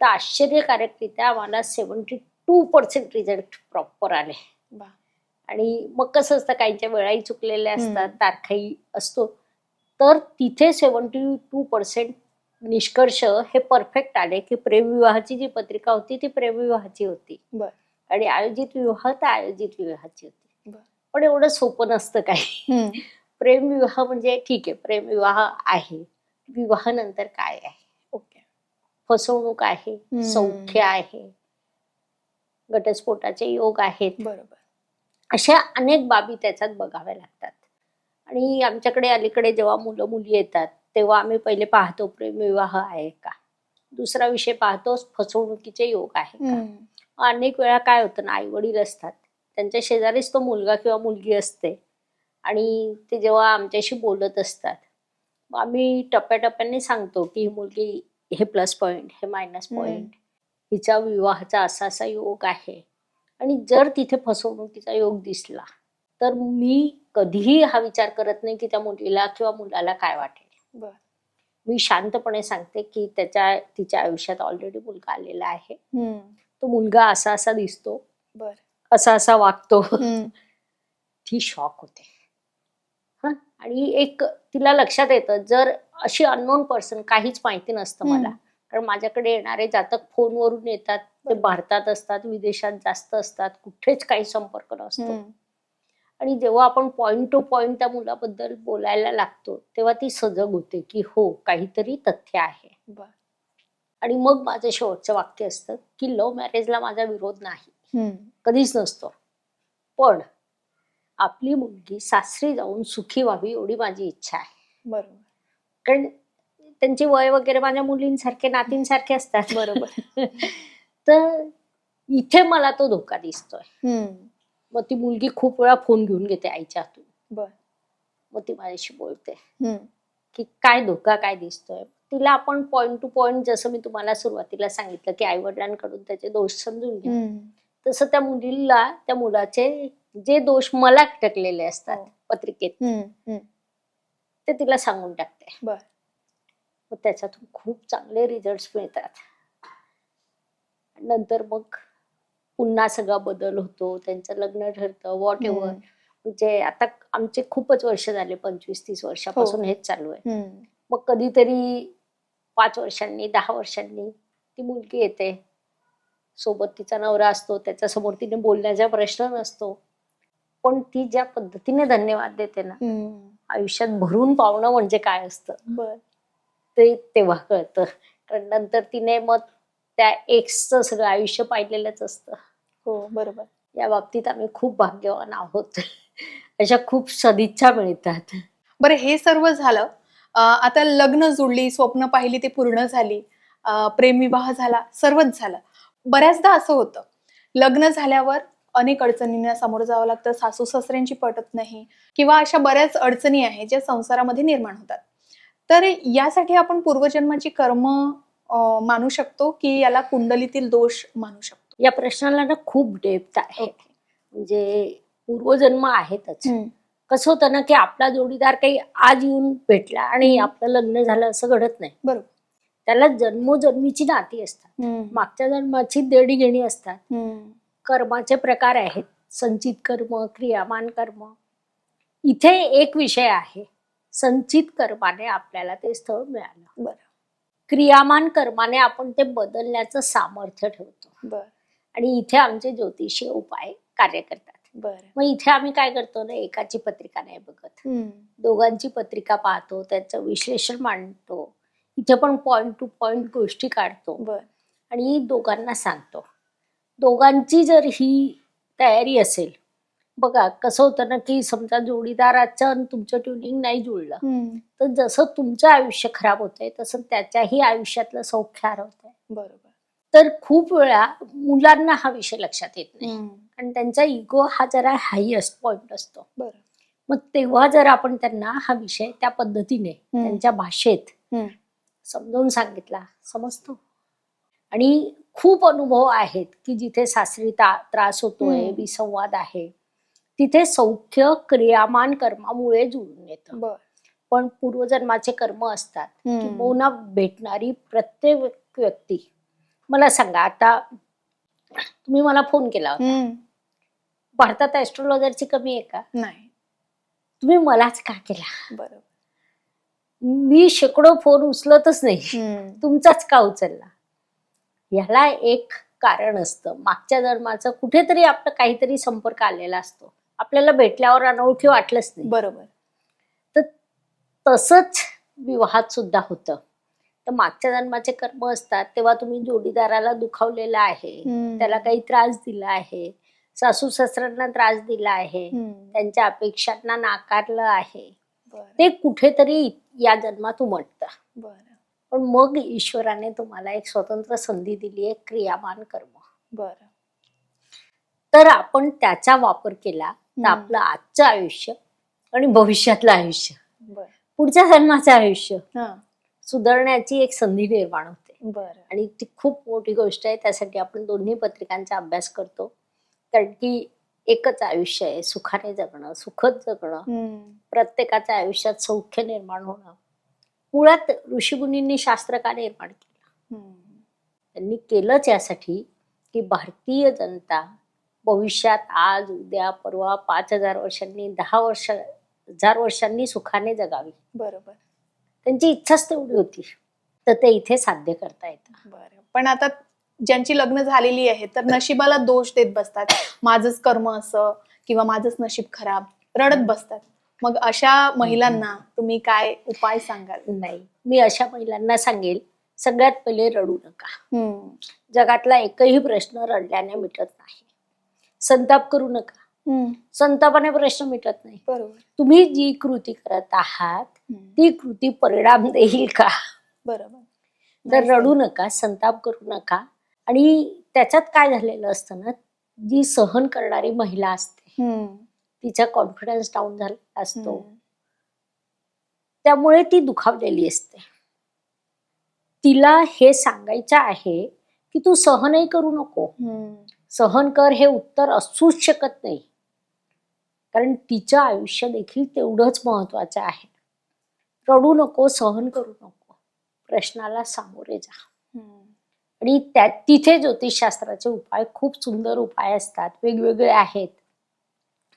S1: तर आश्चर्यकारकरित्या आम्हाला 72% रिझल्ट प्रॉपर आले. आणि मग कसं असतं, काहींच्या वेळाही चुकलेल्या असतात, तारखाही असतो, तर तिथे 72% निष्कर्ष हे परफेक्ट आले की प्रेमविवाहाची जी पत्रिका होती ती प्रेमविवाहाची होती आणि आयोजित विवाह तर आयोजित विवाहाची होती. पण एवढं सोपं नसतं काही. प्रेमविवाह म्हणजे ठीक आहे, प्रेमविवाह आहे. विवाहानंतर काय आहे?
S2: ओके.
S1: फसवणूक आहे, सौख्य आहे, घटस्फोटाचे योग आहेत.
S2: बरोबर.
S1: अशा अनेक बाबी त्याच्यात बघाव्या लागतात. आणि आमच्याकडे अलीकडे जेव्हा मुलं मुली येतात तेव्हा आम्ही पहिले पाहतो प्रेमविवाह आहे का, दुसरा विषय पाहतो फसवणुकीचे योग आहे का. अनेक वेळा काय होतं ना, आई वडील असतात, त्यांच्या शेजारीच तो मुलगा किंवा मुलगी असते आणि ते जेव्हा आमच्याशी बोलत असतात मग आम्ही टप्प्याटप्प्याने सांगतो की ही मुलगी, हे प्लस पॉइंट, हे मायनस पॉइंट, हिचा विवाहाचा असा असा योग आहे. आणि जर तिथे फसवणुकीचा योग दिसला तर मी कधीही हा विचार करत नाही की त्या मुलीला किंवा मुलाला काय वाटेल.
S2: बर.
S1: मी शांतपणे सांगते की तिच्या आयुष्यात ऑलरेडी मुलगा आलेला आहे. तो मुलगा असा असा दिसतो,
S2: बर,
S1: असा असा वागतो. ती शॉक होते. आणि एक तिला लक्षात येतं, जर अशी अननोन पर्सन, काहीच माहिती नसतं मला, कारण माझ्याकडे येणारे जातक फोनवरून येतात, ते भारतात असतात, विदेशात जास्त असतात, कुठेच काही संपर्क नसतो. आणि जेव्हा आपण पॉइंट टू पॉइंट त्या मुलाबद्दल बोलायला लागतो तेव्हा ती सजग होते की हो, काहीतरी तथ्य आहे. आणि मग माझं शेवटचं वाक्य असतं की लव्ह मॅरेजला माझा विरोध नाही, कधीच नसतो, पण आपली मुलगी सासरी जाऊन सुखी व्हावी एवढी माझी इच्छा आहे.
S2: बरोबर.
S1: कारण त्यांची वय वगैरे माझ्या मुलींसारखे, नातींसारखे असतात.
S2: बरोबर.
S1: तर इथे मला तो धोका दिसतोय. मग ती मुलगी खूप वेळा फोन घेऊन घेते आईच्या हातून.
S2: बर.
S1: मग ती माझ्याशी बोलते की काय धोका काय दिसतोय. तिला आपण पॉइंट टू पॉइंट, जसं मी तुम्हाला सुरुवातीला सांगितलं की आई वडिलांकडून त्याचे दोष समजून घ्या, तसं त्या मुलीला त्या मुलाचे जे दोष मला टकलेले असतात पत्रिकेत ते तिला सांगून टाकते.
S2: बर.
S1: मग त्याच्यातून खूप चांगले रिझल्ट मिळतात. नंतर मग पुन्हा सगळा बदल होतो, त्यांचं लग्न ठरतं, व्हॉट एव्हर. म्हणजे आता आमचे खूपच वर्ष झाले, 25-30 वर्षापासून हेच चालू आहे. मग कधीतरी 5 वर्षांनी, 10 वर्षांनी ती मुलगी येते, सोबत तिचा नवरा असतो, त्याच्या समोर तिने बोलण्याचा प्रश्न नसतो, पण ती ज्या पद्धतीने धन्यवाद देते ना, आयुष्यात भरून पावणं म्हणजे काय असतं ते तेव्हा कळतं. कारण नंतर तिने मग त्या एक्सचं सगळं आयुष्य पाहिलेलंच असतं.
S2: हो, बरोबर.
S1: या बाबतीत आम्ही खूप भाग्यवान आहोत. अशा खूप सदिच्छा मिळतात.
S2: बरं, हे सर्व झालं. आता लग्न जुळली, स्वप्न पाहिली, ते पूर्ण झाली, प्रेमविवाह झाला, सर्वच झालं. बऱ्याचदा असं होतं, लग्न झाल्यावर अनेक अडचणींना सामोरं जावं लागतं, सासू सासऱ्यांची पटत नाही किंवा अशा बऱ्याच अडचणी आहेत ज्या संसारामध्ये निर्माण होतात. तर यासाठी आपण पूर्वजन्माची कर्म मानू शकतो की याला कुंडलीतील दोष मानू शकतो?
S1: या प्रश्नाला ना खूप डेप्थ आहे. म्हणजे पूर्वजन्म आहेतच. कसं होतं ना की आपला जोडीदार काही आज येऊन भेटला आणि आपलं लग्न झालं असं घडत नाही.
S2: बरोबर.
S1: त्याला जन्मोजन्मीची नाती असतात, मागच्या जन्माची देणी घेणी असतात. कर्माचे प्रकार आहेत, संचित कर्म, क्रियामान कर्म. इथे एक विषय आहे, संचित कर्माने आपल्याला ते स्थळ मिळालं,
S2: बरं,
S1: क्रियामान कर्माने आपण ते बदलण्याचं सामर्थ्य ठेवतो. आणि इथे आमचे ज्योतिषीय उपाय कार्य करतात. मग इथे आम्ही काय करतो ना, एकाची पत्रिका नाही बघत, दोघांची पत्रिका पाहतो, त्याचं विश्लेषण मांडतो, इथे पण पॉइंट टू पॉइंट गोष्टी काढतो आणि दोघांना सांगतो. दोघांची जर ही तयारी असेल, बघा कसं होतं ना की समजा जोडीदाराचं आणि तुमचं ट्युनिंग नाही जुळलं तर जसं तुमचं आयुष्य खराब होतंय तसं त्याच्याही आयुष्यातलं सौख्य हरवतंय.
S2: बरोबर.
S1: तर खूप वेळा मुलांना हा विषय लक्षात येत नाही आणि त्यांचा इगो हा जरा हायएस्ट पॉइंट असतो. मग तेव्हा जर आपण त्यांना हा विषय त्या पद्धतीने त्यांच्या भाषेत समजावून सांगितला, समजतो. आणि खूप अनुभव आहेत की जिथे सासरी त्रास होतोय, विसंवाद आहे, तिथे सौख्य क्रियामान कर्मामुळे जुळून येतं. पण पूर्वजन्माचे कर्म असतात किंवा भेटणारी प्रत्येक व्यक्ती. मला सांगा, आता तुम्ही मला फोन केला होता, भारतात ऍस्ट्रोलॉजरची कमी आहे का?
S2: नाही.
S1: तुम्ही मलाच का केला?
S2: बरोबर.
S1: मी शेकडो फोन उचलतच नाही, तुमचाच का उचलला? ह्याला एक कारण असतं, मागच्या जन्माचं कुठेतरी आपलं काहीतरी संपर्क आलेला असतो, आपल्याला भेटल्यावर अनोळखी वाटलंच नाही.
S2: बरोबर.
S1: तसंच विवाहात सुद्धा होतं. तर मागच्या जन्माचे कर्म असतात तेव्हा तुम्ही जोडीदाराला दुखावलेलं आहे, त्याला काही त्रास दिला आहे, सासू सासऱ्यांना त्रास दिला आहे, त्यांच्या अपेक्षांना नाकारलं आहे, ते कुठेतरी या जन्मात उमटतं. पण मग ईश्वराने तुम्हाला एक स्वतंत्र संधी दिली आहे, क्रियामान कर्म. तर आपण त्याचा वापर केला तर आपलं आजचं आयुष्य आणि भविष्यातलं आयुष्य, पुढच्या जन्माचं आयुष्य सुधारण्याची एक संधी निर्माण होते. आणि ती खूप मोठी गोष्ट आहे. त्यासाठी आपण दोन्ही पत्रिकांचा अभ्यास करतो, कारण की एकच आयुष्य आहे, सुखाने जगणं, सुखद जगणं, प्रत्येकाच्या आयुष्यात सौख्य निर्माण होणं. मुळात ऋषीमुनींनी शास्त्र का निर्माण केलं? त्यांनी केलंच यासाठी की भारतीय जनता भविष्यात आज उद्या परवा 5,000 वर्षांनी 10,000 वर्षांनी सुखाने जगावी.
S2: बरोबर.
S1: त्यांची इच्छाच तेवढी होती, तर ते इथे साध्य करता येतं.
S2: पण आता ज्यांची लग्न झालेली आहे तर नशिबाला दोष देत बसतात, माझंच कर्म असं किंवा माझंच नशीब खराब, रडत बसतात. मग अशा महिलांना तुम्ही काय उपाय सांगाल?
S1: नाही, मी अशा महिलांना सांगेल, सगळ्यात पहिले रडू नका. जगातला एकही प्रश्न रडल्याने मिटत नाही. संताप करू नका, संतापाने प्रश्न मिटत नाही.
S2: बरोबर.
S1: तुम्ही जी कृती करत आहात ती कृती परिणाम देईल का?
S2: बरोबर.
S1: तर रडू नका, संताप करू नका. आणि त्याच्यात काय झालेलं असतं ना, जी सहन करणारी महिला असते तिचा कॉन्फिडन्स डाऊन झालेला असतो, त्यामुळे ती दुखावलेली असते. तिला हे सांगायचं आहे की तू सहनही करू नको. सहन कर हे उत्तर असूच शकत नाही, कारण तिचं आयुष्य देखील तेवढंच महत्वाचं आहे. रडू नको, सहन करू नको, प्रश्नाला सामोरे जा. आणि तिथे ज्योतिषशास्त्राचे उपाय खूप सुंदर उपाय असतात, वेगवेगळे आहेत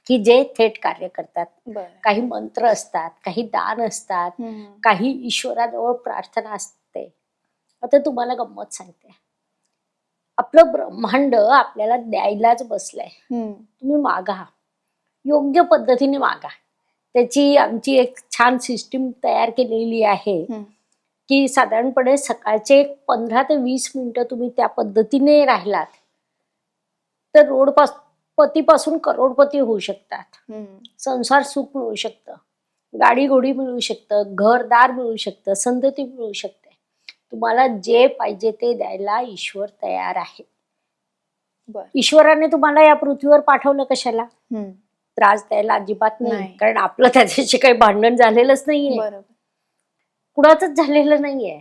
S1: की जे थेट कार्य करतात. काही मंत्र असतात, काही दान असतात, काही ईश्वराजवळ प्रार्थना असते. आता तुम्हाला गंमत सांगते, आपलं ब्रह्मांड आपल्याला द्यायलाच बसलंय. तुम्ही मागा, योग्य पद्धतीने मागा. त्याची आमची एक छान सिस्टीम तयार केलेली आहे की साधारणपणे सकाळचे 15 ते 20 मिनिटं तुम्ही त्या पद्धतीने राहिलात तर पतीपासून करोडपती होऊ शकतात. संसार सुख मिळू शकतं, गाडी घोडी मिळू शकतं, घरदार मिळू शकतं, संतती मिळू शकते. तुम्हाला जे पाहिजे ते द्यायला ईश्वर तयार आहे. ईश्वराने तुम्हाला या पृथ्वीवर पाठवलं कशाला? त्रास द्यायला अजिबात नाही, कारण आपलं त्याच्याशी काही भांडण झालेलंच नाहीये, कुणाचंच झालेलं नाहीये.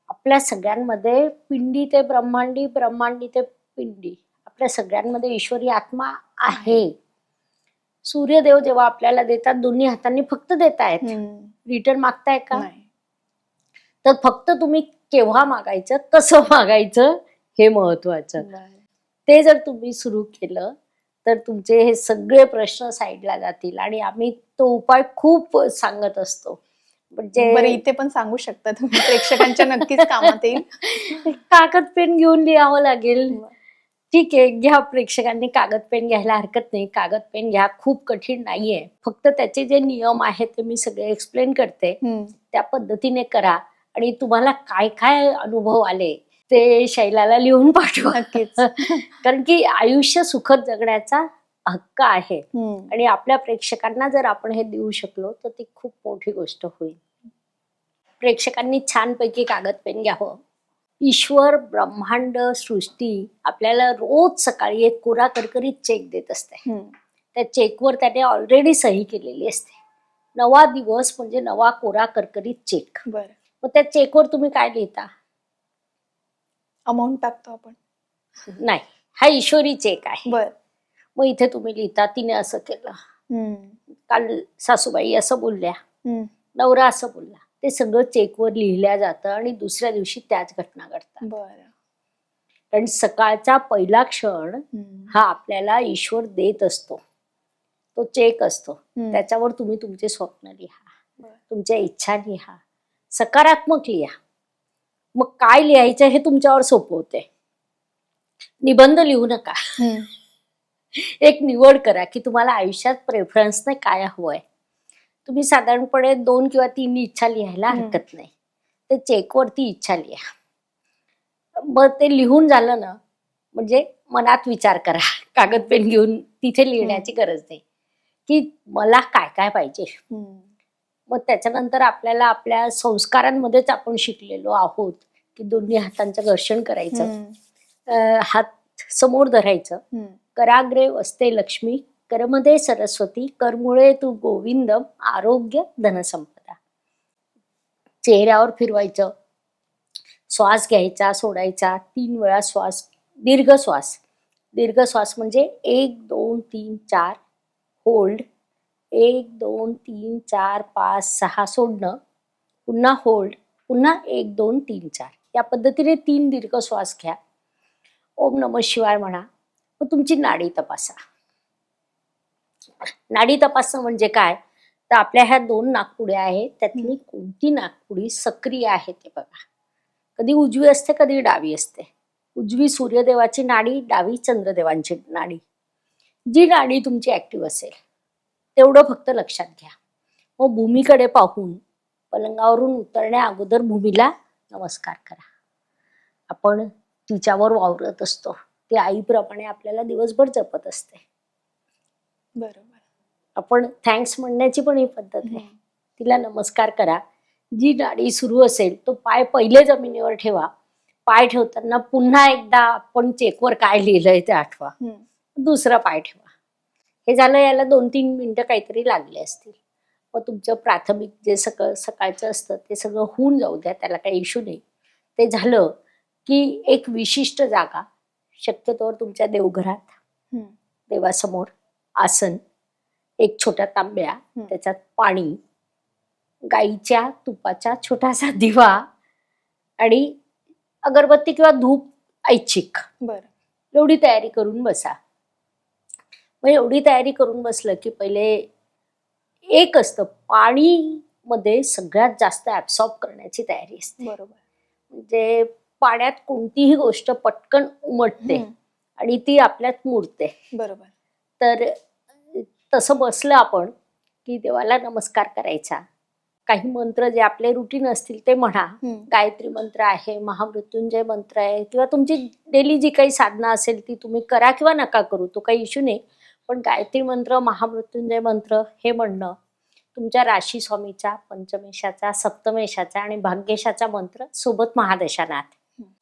S1: आपल्या सगळ्यांमध्ये पिंडी ते ब्रह्मांडी, ब्रह्मांडी ते पिंडी, आपल्या सगळ्यांमध्ये ईश्वरी आत्मा आहे. सूर्यदेव जेव्हा आपल्याला देतात दोन्ही हातांनी फक्त देतायत, रिटर्न मागताय का? तर फक्त तुम्ही केव्हा मागायचं, कसं मागायचं हे महत्वाचं. ते जर तुम्ही सुरू केलं तर तुमचे हे सगळे प्रश्न साईडला जातील. आणि आम्ही तो उपाय खूप सांगत असतो.
S2: म्हणजे इथे पण सांगू शकता तुम्ही, प्रेक्षकांच्या नक्कीच कामात येईल.
S1: कागद पेन घेऊन लिहावं लागेल. ठीक आहे, घ्या, प्रेक्षकांनी कागद पेन घ्यायला हरकत नाही, कागद पेन घ्या, खूप कठीण नाहीये. फक्त त्याचे जे नियम आहेत ते मी सगळे एक्सप्लेन करते, त्या पद्धतीने करा. आणि तुम्हाला काय काय अनुभव आले ते शैलाला लिहून पाठवा.
S2: नक्कीच.
S1: कारण की आयुष्य सुखद जगण्याचा हक्क आहे. आणि आपल्या प्रेक्षकांना जर आपण हे देऊ शकलो तर ती खूप मोठी गोष्ट होईल. प्रेक्षकांनी छानपैकी कागद पेन घ्यावं. ईश्वर, ब्रह्मांड, सृष्टी आपल्याला रोज सकाळी एक कोरा करकरीत चेक देत असते. त्या चेकवर त्याने ऑलरेडी सही केलेली असते. नवा दिवस म्हणजे नवा कोरा करकरीत चेक. मग त्या चेकवर तुम्ही काय लिहिता?
S2: अमाऊंट टाकतो आपण?
S1: नाही, हा ईश्वरी चेक आहे. मग इथे तुम्ही लिहिता, तिने असं केलं, काल सासूबाई असं बोलल्या, नवरा असं बोलला. ते सगळं चेकवर लिहिल्या जातं आणि दुसऱ्या दिवशी त्याच घटना घडतात. कारण सकाळचा पहिला क्षण हा आपल्याला ईश्वर देत असतो, तो चेक असतो. त्याच्यावर तुम्ही तुमचे स्वप्न लिहा, तुमच्या इच्छा लिहा, सकारात्मक लिहा. मग काय लिहायचं हे तुमच्यावर सोपवते. निबंध लिहू नका. एक निवड करा की तुम्हाला आयुष्यात प्रेफरन्सने काय हवंय. तुम्ही साधारणपणे 2 किंवा 3 इच्छा लिहायला
S2: हम्म.
S1: हरकत नाही. ते चेकवरती इच्छा लिहा. मग ते लिहून झालं ना, म्हणजे मनात विचार करा. कागद पेन घेऊन तिथे लिहिण्याची गरज नाही की मला काय काय पाहिजे. मग त्याच्यानंतर आपल्याला आपल्या संस्कारांमध्येच आपण शिकलेलो आहोत की दोन्ही हातांचं घर्षण करायचं, हात समोर धरायचं. कराग्रे वसते लक्ष्मी, करमध्ये सरस्वती, करमुळे तू गोविंद, आरोग्य धनसंपदा. चेहऱ्यावर फिरवायचं, श्वास घ्यायचा सोडायचा 3 वेळा श्वास, दीर्घ श्वास. दीर्घ श्वास म्हणजे 1 2 3 4 होल्ड, 1 2 3 4 5 6 सोडणं, पुन्हा होल्ड, पुन्हा 1 2 3 4. या पद्धतीने 3 दीर्घ श्वास घ्या. ओम नमः शिवाय म्हणा. मग तुमची नाडी तपासा. नाडी तपासणं म्हणजे काय, तर आपल्या ह्या 2 नाकपुड्या आहेत, त्यातली कोणती नाकपुडी सक्रिय आहे ते बघा. कधी उजवी असते, कधी डावी असते. उजवी सूर्यदेवाची नाडी, डावी चंद्रदेवांची नाडी. जी नाडी तुमची ऍक्टिव्ह असेल तेवढं फक्त लक्षात घ्या. मग भूमीकडे पाहून पलंगावरून उतरण्या अगोदर भूमीला नमस्कार करा. आपण तिच्यावर वावरत असतो. ती आईप्रमाणे आपल्याला दिवसभर जपत असते.
S2: बरोबर.
S1: आपण थँक्स म्हणण्याची पण ही पद्धत आहे. तिला नमस्कार करा. जी नाडी सुरू असेल तो पाय पहिले जमिनीवर ठेवा. पाय ठेवताना पुन्हा एकदा आपण चेकवर काय लिहिलंय ते आठवा. दुसरा पाय ठेवा. हे झालं. याला 2-3 मिनिटं काहीतरी लागले असतील. मग तुमचं प्राथमिक जे सकाळचं असतं ते सगळं होऊन जाऊ द्या, त्याला काही इश्यू नाही. ते झालं की एक विशिष्ट जागा, शक्यतोवर तुमच्या देवघरात, देवासमोर आसन, एक छोटा तांब्या, त्याच्यात पाणी, गाईच्या तुपाचा छोटासा दिवा आणि अगरबत्ती किंवा धूप ऐच्छिक.
S2: बरं.
S1: एवढी तयारी करून बसा. मग एवढी तयारी करून बसलं की पहिले एक असतं, पाणी मध्ये सगळ्यात जास्त ऍब्सॉर्ब करण्याची तयारी असते.
S2: बरोबर.
S1: म्हणजे पाण्यात कोणतीही गोष्ट पटकन उमटते आणि ती आपल्यात मुरते.
S2: बरोबर.
S1: तर तसं बसलं आपण की देवाला नमस्कार करायचा. काही मंत्र जे आपले रुटीन असतील ते म्हणा. गायत्री मंत्र आहे, महामृत्युंजय मंत्र आहे, किंवा तुमची डेली जी काही साधना असेल ती तुम्ही करा किंवा नका करू, तो काही इश्यू नाही. पण गायत्री मंत्र, महामृत्युंजय मंत्र हे म्हणणं, तुमच्या राशी स्वामीचा, पंचमेशाचा, सप्तमेशाचा आणि भाग्येशाचा मंत्र सोबत महादशानाथ,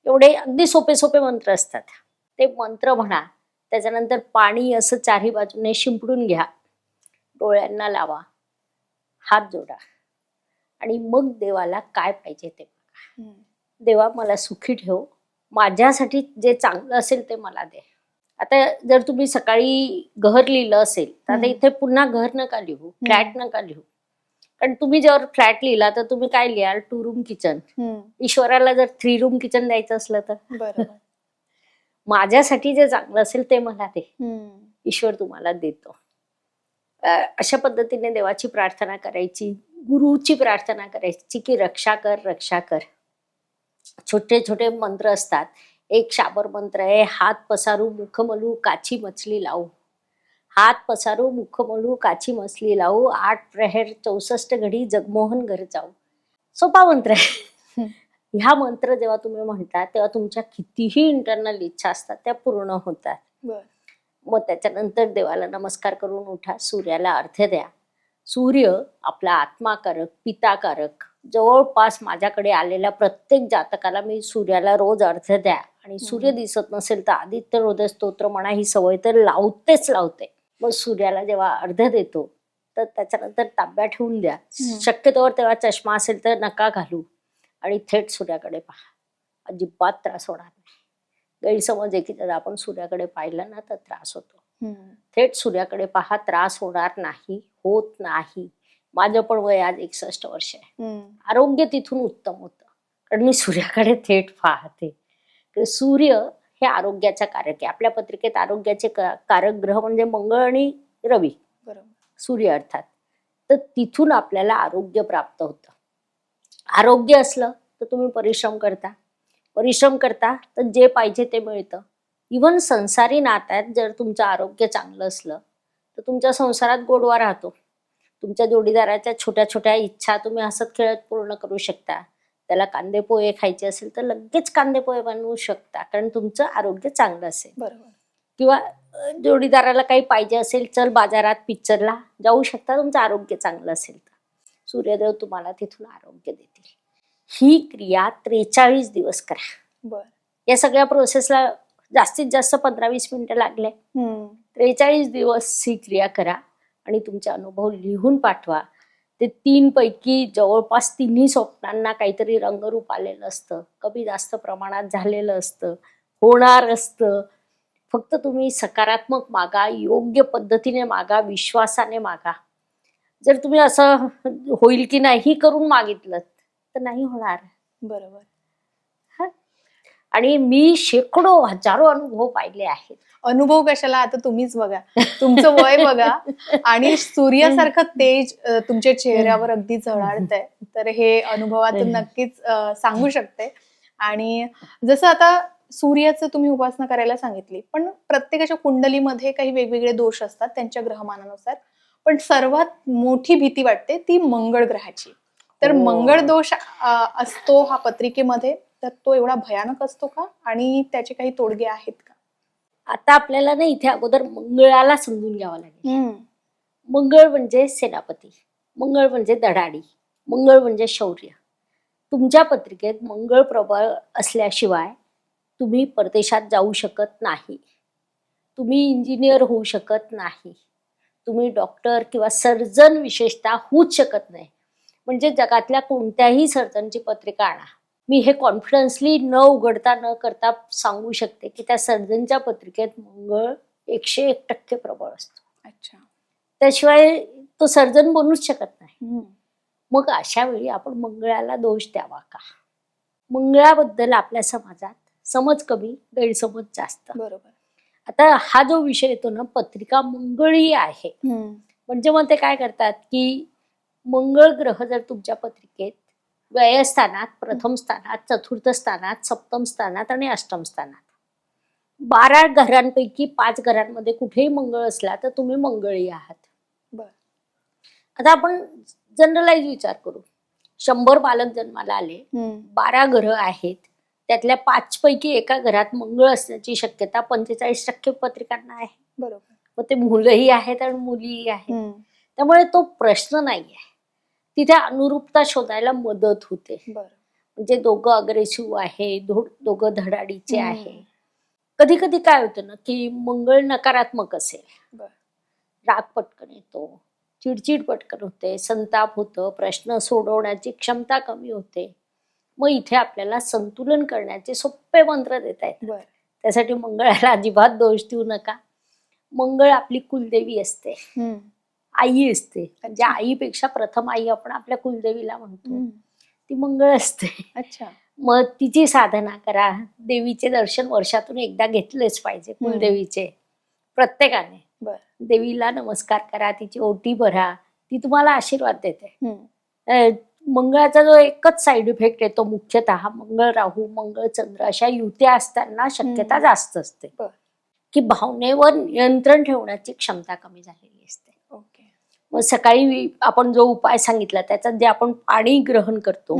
S1: एवढे अगदी सोपे सोपे मंत्र असतात. ते मंत्र म्हणा. त्याच्यानंतर पाणी असं चारही बाजूने शिंपडून घ्या, डोळ्यांना लावा, हात जोडा आणि मग देवाला काय पाहिजे ते बघा. देवा मला सुखी ठेव, माझ्यासाठी जे चांगलं असेल ते मला दे. आता जर तुम्ही सकाळी घर लिहिलं असेल तर आता इथे पुन्हा घर नका लिहू, फ्लॅट नका लिहू. कारण तुम्ही जर फ्लॅट लिहिला तर तुम्ही काय लिहाल, 2 रूम किचन. ईश्वराला जर 3 रूम किचन द्यायचं असलं तर
S2: बरोबर.
S1: माझ्यासाठी जे चांगलं असेल ते मला दे, ईश्वर तुम्हाला देतो. अशा पद्धतीने देवाची प्रार्थना करायची, गुरुची प्रार्थना करायची की रक्षा कर, रक्षा कर. छोटे छोटे मंत्र असतात. एक शाबर मंत्र आहे, हात पसारू मुख मलू काची मछली लावू. हात पसारू मुख मलू काची मछली लावू, 8 प्रहर 64 घडी जगमोहन घर जाऊ. सोपा मंत्र आहे. ह्या मंत्र जेव्हा तुम्ही म्हणता तेव्हा तुमच्या कितीही इंटरनल इच्छा असतात त्या पूर्ण होतात. मग त्याच्यानंतर देवाला नमस्कार करून उठा, सूर्याला अर्घ्य द्या. सूर्य आपला आत्माकारक, पिताकारक. जवळपास माझ्याकडे आलेल्या प्रत्येक जातकाला मी सूर्याला रोज अर्घ्य द्या, आणि सूर्य दिसत नसेल तर आदित्य हृदय स्तोत्र म्हणा, ही सवय तर लावतेच लावते. मग सूर्याला जेव्हा अर्घ्य देतो तर त्याच्यानंतर तांब्या ठेवून द्या. शक्यतोवर तेव्हा चष्मा असेल तर नका घालू आणि थेट सूर्याकडे पहा. अजिबात त्रास होणार नाही. गैरसमज आहे की जर आपण सूर्याकडे पाहिलं ना तर त्रास होतो. थेट सूर्याकडे पहा, त्रास होणार नाही, होत नाही. माझं पण वय आज 61 वर्ष आहे. आरोग्य तिथून उत्तम होतं कारण मी सूर्याकडे थेट पाहते. सूर्य हे आरोग्याचा कारक आहे. आपल्या पत्रिकेत आरोग्याचे कारक ग्रह म्हणजे मंगळ आणि रवी, सूर्य अर्थात. तर तिथून आपल्याला आरोग्य प्राप्त होतं. आरोग्य असलं तर तुम्ही परिश्रम करता तर जे पाहिजे ते मिळतं. इव्हन संसारी नात्यात जर तुमचं आरोग्य चांगलं असलं तर तुमच्या संसारात गोडवा राहतो. तुमच्या जोडीदाराच्या छोट्या छोट्या इच्छा तुम्ही हसत खेळत पूर्ण करू शकता. त्याला कांदे पोहे खायचे असेल तर लगेच कांदे पोहे बनवू शकता, कारण तुमचं आरोग्य चांगलं असेल.
S2: बरोबर.
S1: किंवा जोडीदाराला काही पाहिजे असेल, चल बाजारात पिक्चरला जाऊ शकता, तुमचं आरोग्य चांगलं असेल तर सूर्यदेव तुम्हाला तिथून आरोग्य देतील. ही क्रिया 43 दिवस करा.
S2: बर.
S1: या सगळ्या प्रोसेसला जास्तीत जास्त 15-20 मिनिटं लागले. 43 दिवस ही क्रिया करा आणि तुमचे अनुभव लिहून पाठवा. ते 3 पैकी जवळपास 3 स्वप्नांना काहीतरी रंगरूप आलेलं असतं, कमी जास्त प्रमाणात झालेलं असतं, होणार असतं. फक्त तुम्ही सकारात्मक मागा, योग्य पद्धतीने मागा, विश्वासाने मागा. जर तुम्ही असं होईल की नाही करून मागितलं तर नाही होणार.
S2: बरोबर.
S1: आणि मी शेकडो हजारो अनुभव पाहिले आहेत.
S2: अनुभव कशाला, आता तुम्हीच बघा, तुमचं वय बघा आणि सूर्यासारखं तेज तुमच्या चेहऱ्यावर अगदी झळाळतंय, तर हे अनुभवातून नक्कीच सांगू शकते. आणि जसं आता सूर्याचं तुम्ही उपासना करायला सांगितली, पण प्रत्येकाच्या कुंडलीमध्ये काही वेगवेगळे दोष असतात त्यांच्या ग्रहमानानुसार. पण सर्वात मोठी भीती वाटते ती मंगळ ग्रहाची. तर मंगळ दोष असतो हा पत्रिकेमध्ये, तर तो एवढा भयानक असतो का आणि त्याचे काही तोडगे आहेत का?
S1: आता आपल्याला ना इथे अगोदर मंगळाला समजून घ्यावं लागेल. मंगळ म्हणजे सेनापती, मंगळ म्हणजे धडाडी, मंगळ म्हणजे शौर्य. तुमच्या पत्रिकेत मंगळ प्रबळ असल्याशिवाय तुम्ही परदेशात जाऊ शकत नाही, तुम्ही इंजिनियर होऊ शकत नाही, तुम्ही डॉक्टर किंवा सर्जन विशेषतः होऊच शकत नाही. म्हणजे जगातल्या कोणत्याही सर्जनची पत्रिका आणा, मी हे कॉन्फिडन्सली न उघडता न करता सांगू शकते की त्या सर्जनच्या पत्रिकेत मंगळ 101% प्रबळ असतो.
S2: अच्छा.
S1: त्याशिवाय तो सर्जन बनूच शकत नाही. मग अशा वेळी आपण मंगळाला दोष द्यावा का? मंगळाबद्दल आपल्या समाजात समज कमी, गैरसमज जास्त.
S2: बरोबर.
S1: आता हा जो विषय येतो ना, पत्रिका मंगळी आहे, म्हणजे मग ते काय करतात की मंगळ ग्रह जर तुमच्या पत्रिकेत व्ययस्थानात, प्रथम स्थानात, चतुर्थ स्थानात, सप्तम स्थानात आणि अष्टम स्थानात 12 घरांपैकी 5 घरांमध्ये कुठेही मंगळ असला तर तुम्ही मंगळी आहात.
S2: बर.
S1: आता आपण जनरलाइज विचार करू. 100 बालक जन्माला आले, 12 ग्रह आहेत, त्यातल्या 5 पैकी एका घरात मंगळ असण्याची शक्यता 45% पत्रिकांना आहे.
S2: बरोबर.
S1: मग ते मुलंही आहेत आणि मुलीही आहेत. त्यामुळे तो प्रश्न नाही आहे. तिथे अनुरूपता शोधायला मदत होते. म्हणजे दोघं अग्रेसिव्ह आहे, दोघं धडाडीचे आहे. कधी कधी काय होतं ना की मंगळ नकारात्मक असेल, राग पटकन येतो, चिडचिड पटकन होते, संताप होतं, प्रश्न सोडवण्याची क्षमता कमी होते. मग इथे आपल्याला संतुलन करण्याचे सोपे मंत्र देता येतात. त्यासाठी मंगळाला अजिबात दोष देऊ नका. मंगळ आपली कुलदेवी असते, आई असते. म्हणजे आईपेक्षा प्रथम आई आपण आपल्या कुलदेवीला म्हणतो, ती मंगळ असते.
S2: अच्छा.
S1: मग तिची साधना करा. देवीचे दर्शन वर्षातून एकदा घेतलेच पाहिजे, कुलदेवीचे प्रत्येकाने. देवीला नमस्कार करा, तिची ओटी भरा, ती तुम्हाला आशीर्वाद देते. मंगळाचा जो एकच साईड इफेक्ट येतो मुख्यतः, मंगळ राहू, मंगळ चंद्र अशा युत्या असताना शक्यता जास्त असते की भावनेवर नियंत्रण ठेवण्याची क्षमता कमी झालेली असते. मग सकाळी आपण जो उपाय सांगितला त्याच्यात जे आपण पाणी ग्रहण करतो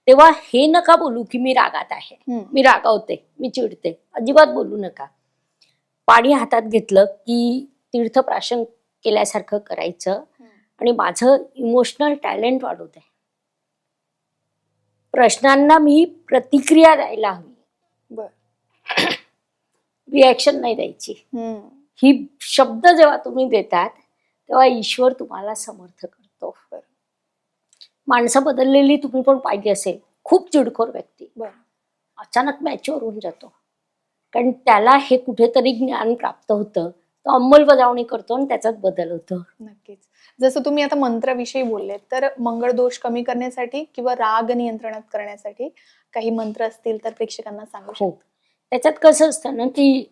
S1: तेव्हा हे नका बोलू की मी रागात आहे, मी रागावते, मी चिडते, अजिबात बोलू नका. पाणी हातात घेतलं की तीर्थप्राशन केल्यासारखं करायचं आणि माझं इमोशनल टॅलेंट वाढवत आहे. प्रश्नांना मी प्रतिक्रिया द्यायला हवी, रिॲक्शन नाही द्यायची. ही शब्द जेव्हा तुम्ही देतात तेव्हा ईश्वर तुम्हाला समर्थ करतो. माणसं बदललेली तुम्ही पण पाहिजे असेल. खूप चिडखोर व्यक्ती अचानक मॅच्युअर होऊन जातो, कारण त्याला हे कुठेतरी ज्ञान प्राप्त होतं, तो अंमलबजावणी करतो आणि त्याच्यात बदल होतो.
S2: नक्कीच. जसं तुम्ही आता मंत्राविषयी बोलले, तर मंगळ दोष कमी करण्यासाठी किंवा राग नियंत्रणात करण्यासाठी काही मंत्र असतील तर प्रेक्षकांना सांगू शकतो.
S1: त्याच्यात कसं असतं ना की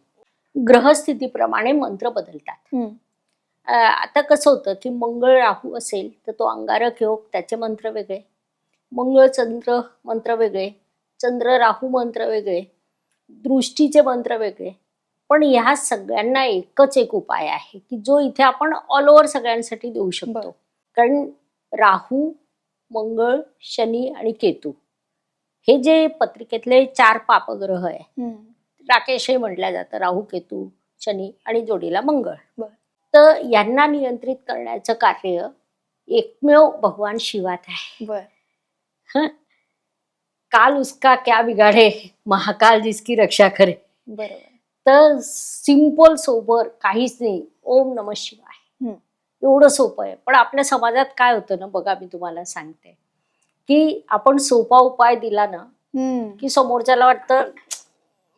S1: ग्रहस्थितीप्रमाणे मंत्र बदलतात. आता कसं होतं की मंगळ राहू असेल तर तो अंगारक योग, त्याचे मंत्र वेगळे, मंगळ चंद्र मंत्र वेगळे, चंद्र राहू मंत्र वेगळे, दृष्टीचे मंत्र वेगळे. पण ह्या सगळ्यांना एकच एक उपाय आहे की जो इथे आपण ऑल ओव्हर सगळ्यांसाठी देऊ शकतो. कारण राहू, मंगळ, शनी आणि केतू हे जे पत्रिकेतले 4 पापग्रह आहे. राकेशही म्हटलं जातं, राहू, केतू, शनी आणि जोडीला मंगळ.
S2: बरं.
S1: तर यांना नियंत्रित करण्याचं कार्य एकमेव भगवान शिवात आहे.
S2: बर.
S1: हं? काल उसका क्या बिगाडे, महाकाल जिसकी रक्षा करे.
S2: बरोबर.
S1: तर सिंपल सोबर काहीच नाही, ओम नमः शिवाय. एवढं सोपं आहे. पण आपल्या समाजात काय होतं ना, बघा मी तुम्हाला सांगते की आपण सोपा उपाय दिला ना की समोरच्याला वाटतं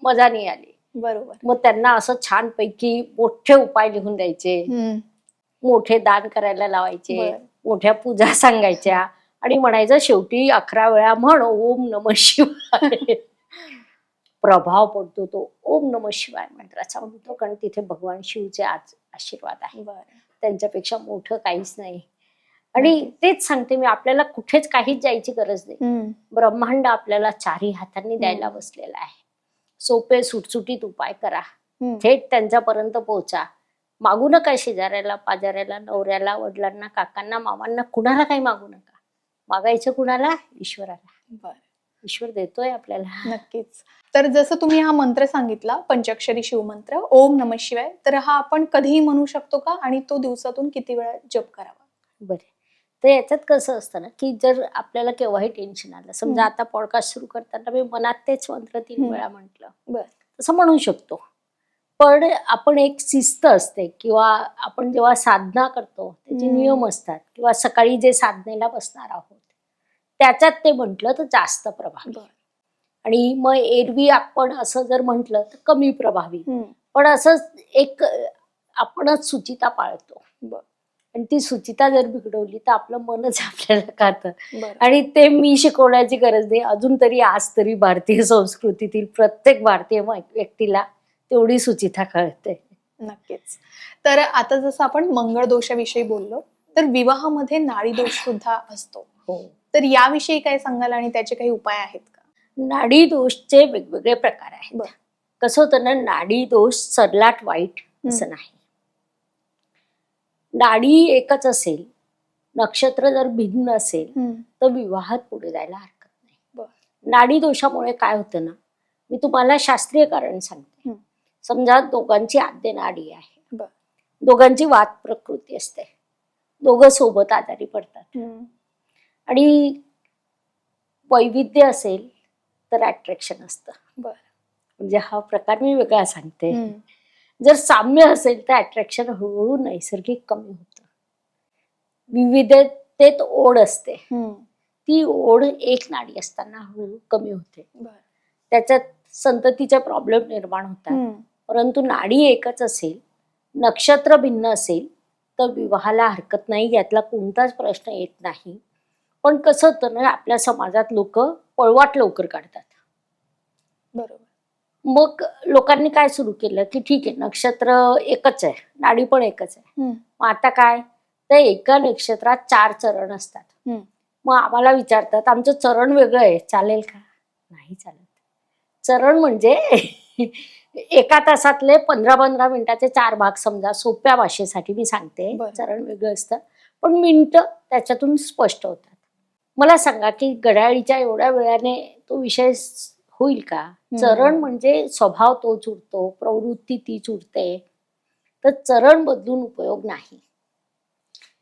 S1: मजा नाही आली.
S2: बरोबर.
S1: मग त्यांना असं छानपैकी मोठे उपाय लिहून द्यायचे, मोठे दान करायला लावायचे,
S2: बरं.
S1: मोठ्या पूजा सांगायच्या आणि म्हणायचं शेवटी 11 वेळा म्हण ओम नमः शिवाय. प्रभाव पडतो तो ओम नमः शिवाय मंत्राचा म्हणतो, कारण तिथे भगवान शिवचे आज आशीर्वाद आहे. त्यांच्यापेक्षा मोठं काहीच नाही. आणि तेच सांगते मी, आपल्याला कुठेच काहीच जायची गरज नाही. ब्रह्मांड आपल्याला 4ही हातांनी द्यायला बसलेला आहे. सोपे सुटसुटीत उपाय करा, थेट त्यांच्यापर्यंत पोहोचा. मागू नका शेजाऱ्याला, पाजाऱ्याला, नवऱ्याला, वडिलांना, काकांना, मामांना, कुणाला काही मागू नका. मागायचं कुणाला? ईश्वराला. ईश्वर देतोय आपल्याला.
S2: नक्कीच. तर जसं तुम्ही हा मंत्र सांगितला, पंचाक्षरी शिवमंत्र ओम नमः शिवाय, तर हा आपण कधीही म्हणू शकतो का आणि तो दिवसातून किती वेळा जप करावा?
S1: बरे, तर याच्यात कसं असतं ना की जर आपल्याला केव्हाही टेन्शन आलं, समजा आता पॉडकास्ट सुरू करताना मी मनात तेच मंत्र 3 वेळा म्हटलं, तसं म्हणू शकतो. पण आपण एक शिस्त असते किंवा आपण जेव्हा साधना करतो त्याचे नियम असतात, किंवा सकाळी जे साधनेला बसणार आहोत त्याच्यात ते म्हटलं तर जास्त प्रभावी. आणि मग एरवी आपण असं जर म्हटलं तर कमी प्रभावी. पण असं एक आपणच सुचिता पाळतो आणि ती सुचिता जर बिघडवली तर आपलं मनच आपल्याला खातं. आणि ते मी शिकवण्याची गरज नाही. अजून तरी आज तरी भारतीय संस्कृतीतील प्रत्येक भारतीय व्यक्तीला तेवढी सुचिता कळते.
S2: नक्कीच. तर आता जसं आपण मंगळ दोषाविषयी बोललो, तर विवाहामध्ये नाडी दोष सुद्धा असतो. तर याविषयी काय सांगाल आणि त्याचे काही उपाय आहेत का?
S1: नाडी दोषचे वेगवेगळे प्रकार आहेत. कसं होतं ना, नाडी दोष सरलाट वाईट असं नाही. नाडी एकच असेल, नक्षत्र जर भिन्न असेल तर विवाहात पुढे जायला हरकत नाही. नाडी दोषामुळे काय होतं ना, मी तुम्हाला शास्त्रीय कारण सांगते. समजा दोघांची आद्य नाडी आहे, दोघांची वात प्रकृती असते, दोघं सोबत आजारी पडतात आणि वैविध्य असेल तर अट्रॅक्शन असतं. म्हणजे हा प्रकार मी वेगळा सांगते. जर साम्य असेल तर अट्रॅक्शन हळूहळू नैसर्गिक कमी होतं. विविधतेत ओढ असते, ती ओढ एक नाडी असताना हळूहळू कमी होते. त्याच्यात संततीचे प्रॉब्लेम निर्माण होतात. परंतु नाडी एकच असेल, नक्षत्र भिन्न असेल तर विवाहाला हरकत नाही, यातला कोणताच प्रश्न येत नाही. पण कसं होतं ना, आपल्या समाजात लोक पळवाट लवकर काढतात. मग लोकांनी काय सुरू केलं की ठीक आहे, नक्षत्र एकच आहे, नाडी पण एकच आहे, मग आता काय, तर एका नक्षत्रात 4 चरण असतात. मग आम्हाला विचारतात आमचं चरण वेगळं आहे, चालेल का? नाही चालत. चरण म्हणजे एका तासातले 15-15 मिनिटाचे 4 भाग, समजा सोप्या भाषेसाठी मी सांगते. चरण वेगळं असतं, पण मिनिटं त्याच्यातून स्पष्ट होतात. मला सांगा की घड्याळीच्या एवढ्या वेळाने तो विषय होईल का? चरण म्हणजे स्वभाव तोच उरतो, प्रवृत्ती तीच उरते. तर चरण बदलून उपयोग नाही.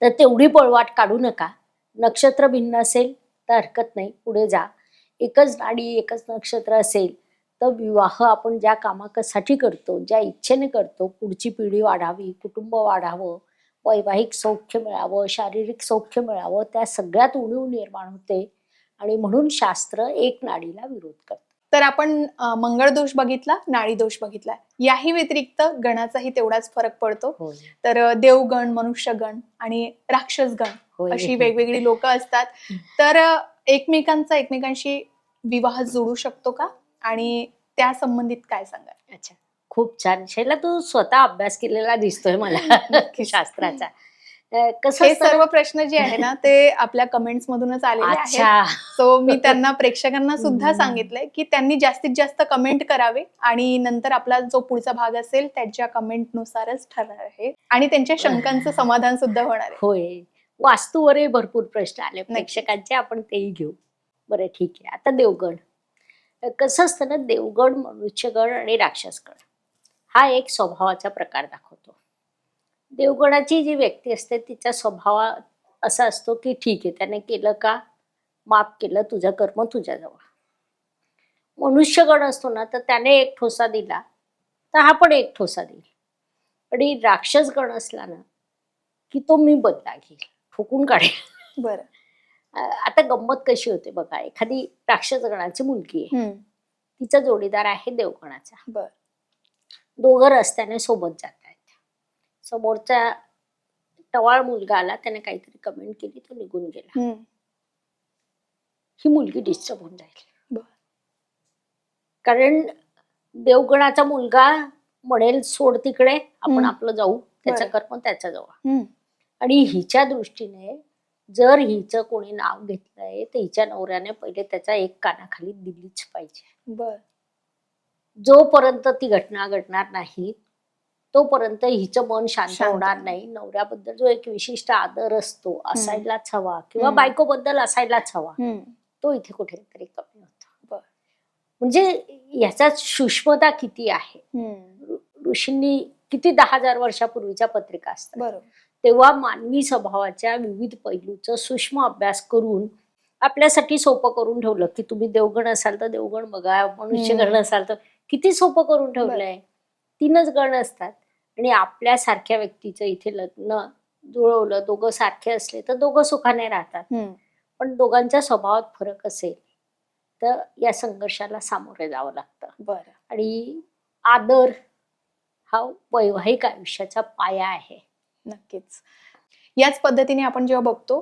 S1: तर तेवढी पळवाट काढू नका. नक्षत्र भिन्न असेल तर हरकत नाही, पुढे जा. एकच नाडी एकच नक्षत्र असेल तर विवाह आपण ज्या कामासाठी करतो, ज्या इच्छेने करतो, पुढची पिढी वाढावी, कुटुंब वाढावं, वैवाहिक सौख्य मिळावं, शारीरिक सौख्य मिळावं, त्या सगळ्यात उणीव निर्माण होते. आणि म्हणून शास्त्र एक नाडीला विरोध करतं.
S2: तर आपण मंगळ दोष बघितला, नाडी दोष बघितला, याही व्यतिरिक्त गणाचाही तेवढाच फरक पडतो. तर देवगण, मनुष्यगण आणि राक्षसगण अशी वेगवेगळी लोक असतात. तर एकमेकांशी विवाह जोडू शकतो का आणि त्या संबंधित काय सांगाल?
S1: अच्छा, खूप छान शैला, तू स्वतः अभ्यास केलेला दिसतोय मला शास्त्राचा.
S2: कसं हे सर्व प्रश्न जे आहे ना ते आपल्या कमेंट्स मधूनच आलेले आहेत. सो मी त्यांना प्रेक्षकांना सुद्धा सांगितलंय की त्यांनी जास्तीत जास्त कमेंट करावे आणि नंतर आपला जो पुढचा भाग असेल त्यांच्या कमेंट नुसारच ठरणार आहे आणि त्यांच्या शंकांचं समाधान सुद्धा होणार आहे.
S1: होय, वास्तूवरही भरपूर प्रश्न आले प्रेक्षकांचे, आपण तेही घेऊ. बरं ठीक आहे. आता देवगण. कसं असतं ना, देवगण, मनुष्यगण आणि राक्षसगण हा एक स्वभावाचा प्रकार दाखवतो. देवगणाची जी व्यक्ती असते तिचा स्वभाव असा असतो की ठीक आहे, त्याने केलं का माफ केलं, तुझं कर्म तुझ्याजवळ. मनुष्यगण असतो ना, तर त्याने एक ठोसा दिला तर हा पण एक ठोसा देईल. आणि राक्षसगण असला ना की तो मी बदला घेईल, ठोकून काढेल.
S2: बरं.
S1: आता गंमत कशी होते बघा, एखादी राक्षसगणाची मुलगी आहे, तिचा जोडीदार आहे देवगणाचा.
S2: बर.
S1: दोघं रस्त्याने सोबत जात आहेत. समोरचा टवाळ मुलगा आला, त्याने काहीतरी कमेंट केली, तो निघून गेला. ही मुलगी डिस्टर्ब होऊन जाईल. कारण देवगणाचा मुलगा म्हणेल सोड तिकडे, आपण आपलं जाऊ, त्याचा कर्म त्याच्या जवळ. आणि हिच्या दृष्टीने जर हिचं कोणी नाव घेतलंय तर हिच्या नवऱ्याने पहिले त्याचा एक कानाखाली दिलीच पाहिजे.
S2: बर.
S1: जोपर्यंत ती घटना घडणार नाही तोपर्यंत हिचं मन शांत होणार नाही. नवऱ्याबद्दल जो एक विशिष्ट आदर असतो, असायलाच हवा, किंवा बायकोबद्दल असायलाच हवा, तो इथे कुठेतरी कमी होतो. म्हणजे याचा सूक्ष्मता किती आहे. ऋषींनी किती 10,000 वर्षापूर्वीच्या पत्रिका असतात, तेव्हा मानवी स्वभावाच्या विविध पैलूचा सूक्ष्म अभ्यास करून आपल्यासाठी सोपं करून ठेवलं की तुम्ही देवगण असाल तर देवगण बघा, मनुष्यगण असाल तर. किती सोपं करून ठेवलंय. 3च गण असतात आणि आपल्या सारख्या व्यक्तीचं इथे लग्न जुळवलं, दोघं सारखे असले तर दोघं सुखाने राहतात. पण दोघांच्या स्वभावात फरक असेल तर या संघर्षाला सामोरे जावं लागतं. आणि आदर हा वैवाहिक आयुष्याचा पाया आहे.
S2: नक्कीच. याच पद्धतीने आपण जेव्हा बघतो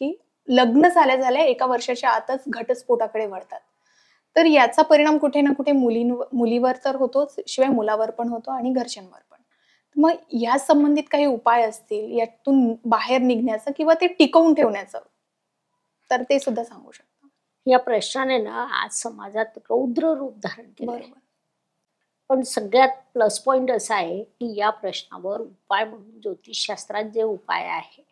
S2: की लग्न झाल्या झाल्या 1 वर्षाच्या आतच घटस्फोटाकडे वळतात, तर याचा परिणाम कुठे ना कुठे मुलीवर तर होतोच, शिवाय मुलावर पण होतो आणि घरच्यांवर पण. मग या संबंधित काही उपाय असतील यातून बाहेर निघण्याचं किंवा ते टिकवून ठेवण्याचं, तर ते सुद्धा सांगू शकता.
S1: या प्रश्नाने ना आज समाजात रौद्र रूप धारण केलं. पण सगळ्यात प्लस पॉइंट असा आहे की या प्रश्नावर उपाय म्हणून ज्योतिषशास्त्रात जे उपाय आहे,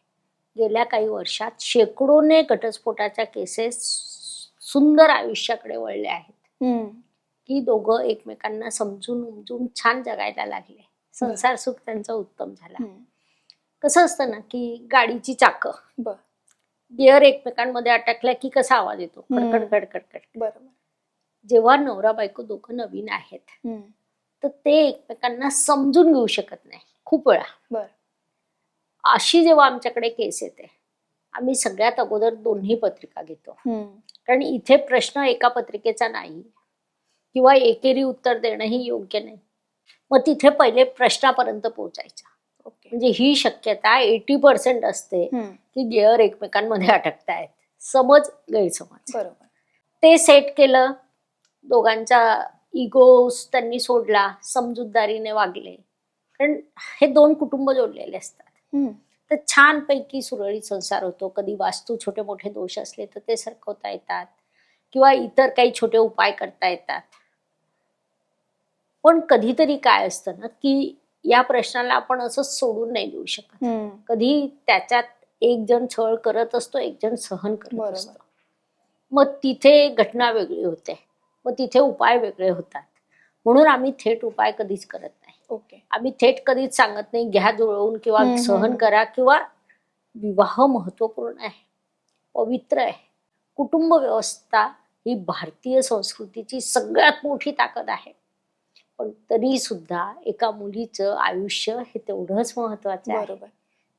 S1: गेल्या काही वर्षात शेकडोने घटस्फोटाच्या केसेस सुंदर आयुष्याकडे वळले आहेत. की दोघं एकमेकांना समजून उमजून छान जगायला लागले, संसार सुख त्यांचा उत्तम झाला. कसं असतं ना की गाडीची चाकं गिअर एकमेकांमध्ये अटकल्या की कसा आवाज येतो, कडकड कडकड कडकड. जेव्हा नवरा बायको दोघं नवीन आहेत तर ते एकमेकांना समजून घेऊ शकत नाही खूप वेळा. अशी जेव्हा आमच्याकडे केस येते, आम्ही सगळ्यात अगोदर दोन्ही पत्रिका घेतो. कारण इथे प्रश्न एका पत्रिकेचा नाही किंवा एकेरी उत्तर देणंही योग्य नाही. मग तिथे पहिले प्रश्नापर्यंत पोहोचायचा. म्हणजे ही शक्यता 80% असते की गिअर एकमेकांमध्ये अटकतायत. समज गैरसमज. ते सेट केलं, दोघांचा इगोस त्यांनी सोडला, समजूतदारीने वागले. कारण हे 2 कुटुंब जोडलेले असतात. तर छानपैकी सुरळीत संसार होतो. कधी वास्तू छोटे मोठे दोष असले तर ते सरकवता येतात किंवा इतर काही छोटे उपाय करता येतात. पण कधीतरी काय असतं ना की या प्रश्नाला आपण असं सोडून नाही देऊ शकत. कधी त्याच्यात एक जण छळ करत असतो, एक जण सहन करत असतो. मग तिथे घटना वेगळी होते, मग तिथे उपाय वेगळे होतात. म्हणून आम्ही थेट उपाय कधीच करत नाही. आम्ही थेट कधीच सांगत नाही घ्या जुळवून किंवा सहन करा. किंवा विवाह महत्वपूर्ण आहे, पवित्र आहे. कुटुंब व्यवस्था ही भारतीय संस्कृतीची सगळ्यात मोठी ताकद आहे. पण तरी सुद्धा एका मुलीचं आयुष्य हे तेवढंच महत्वाचं आहे.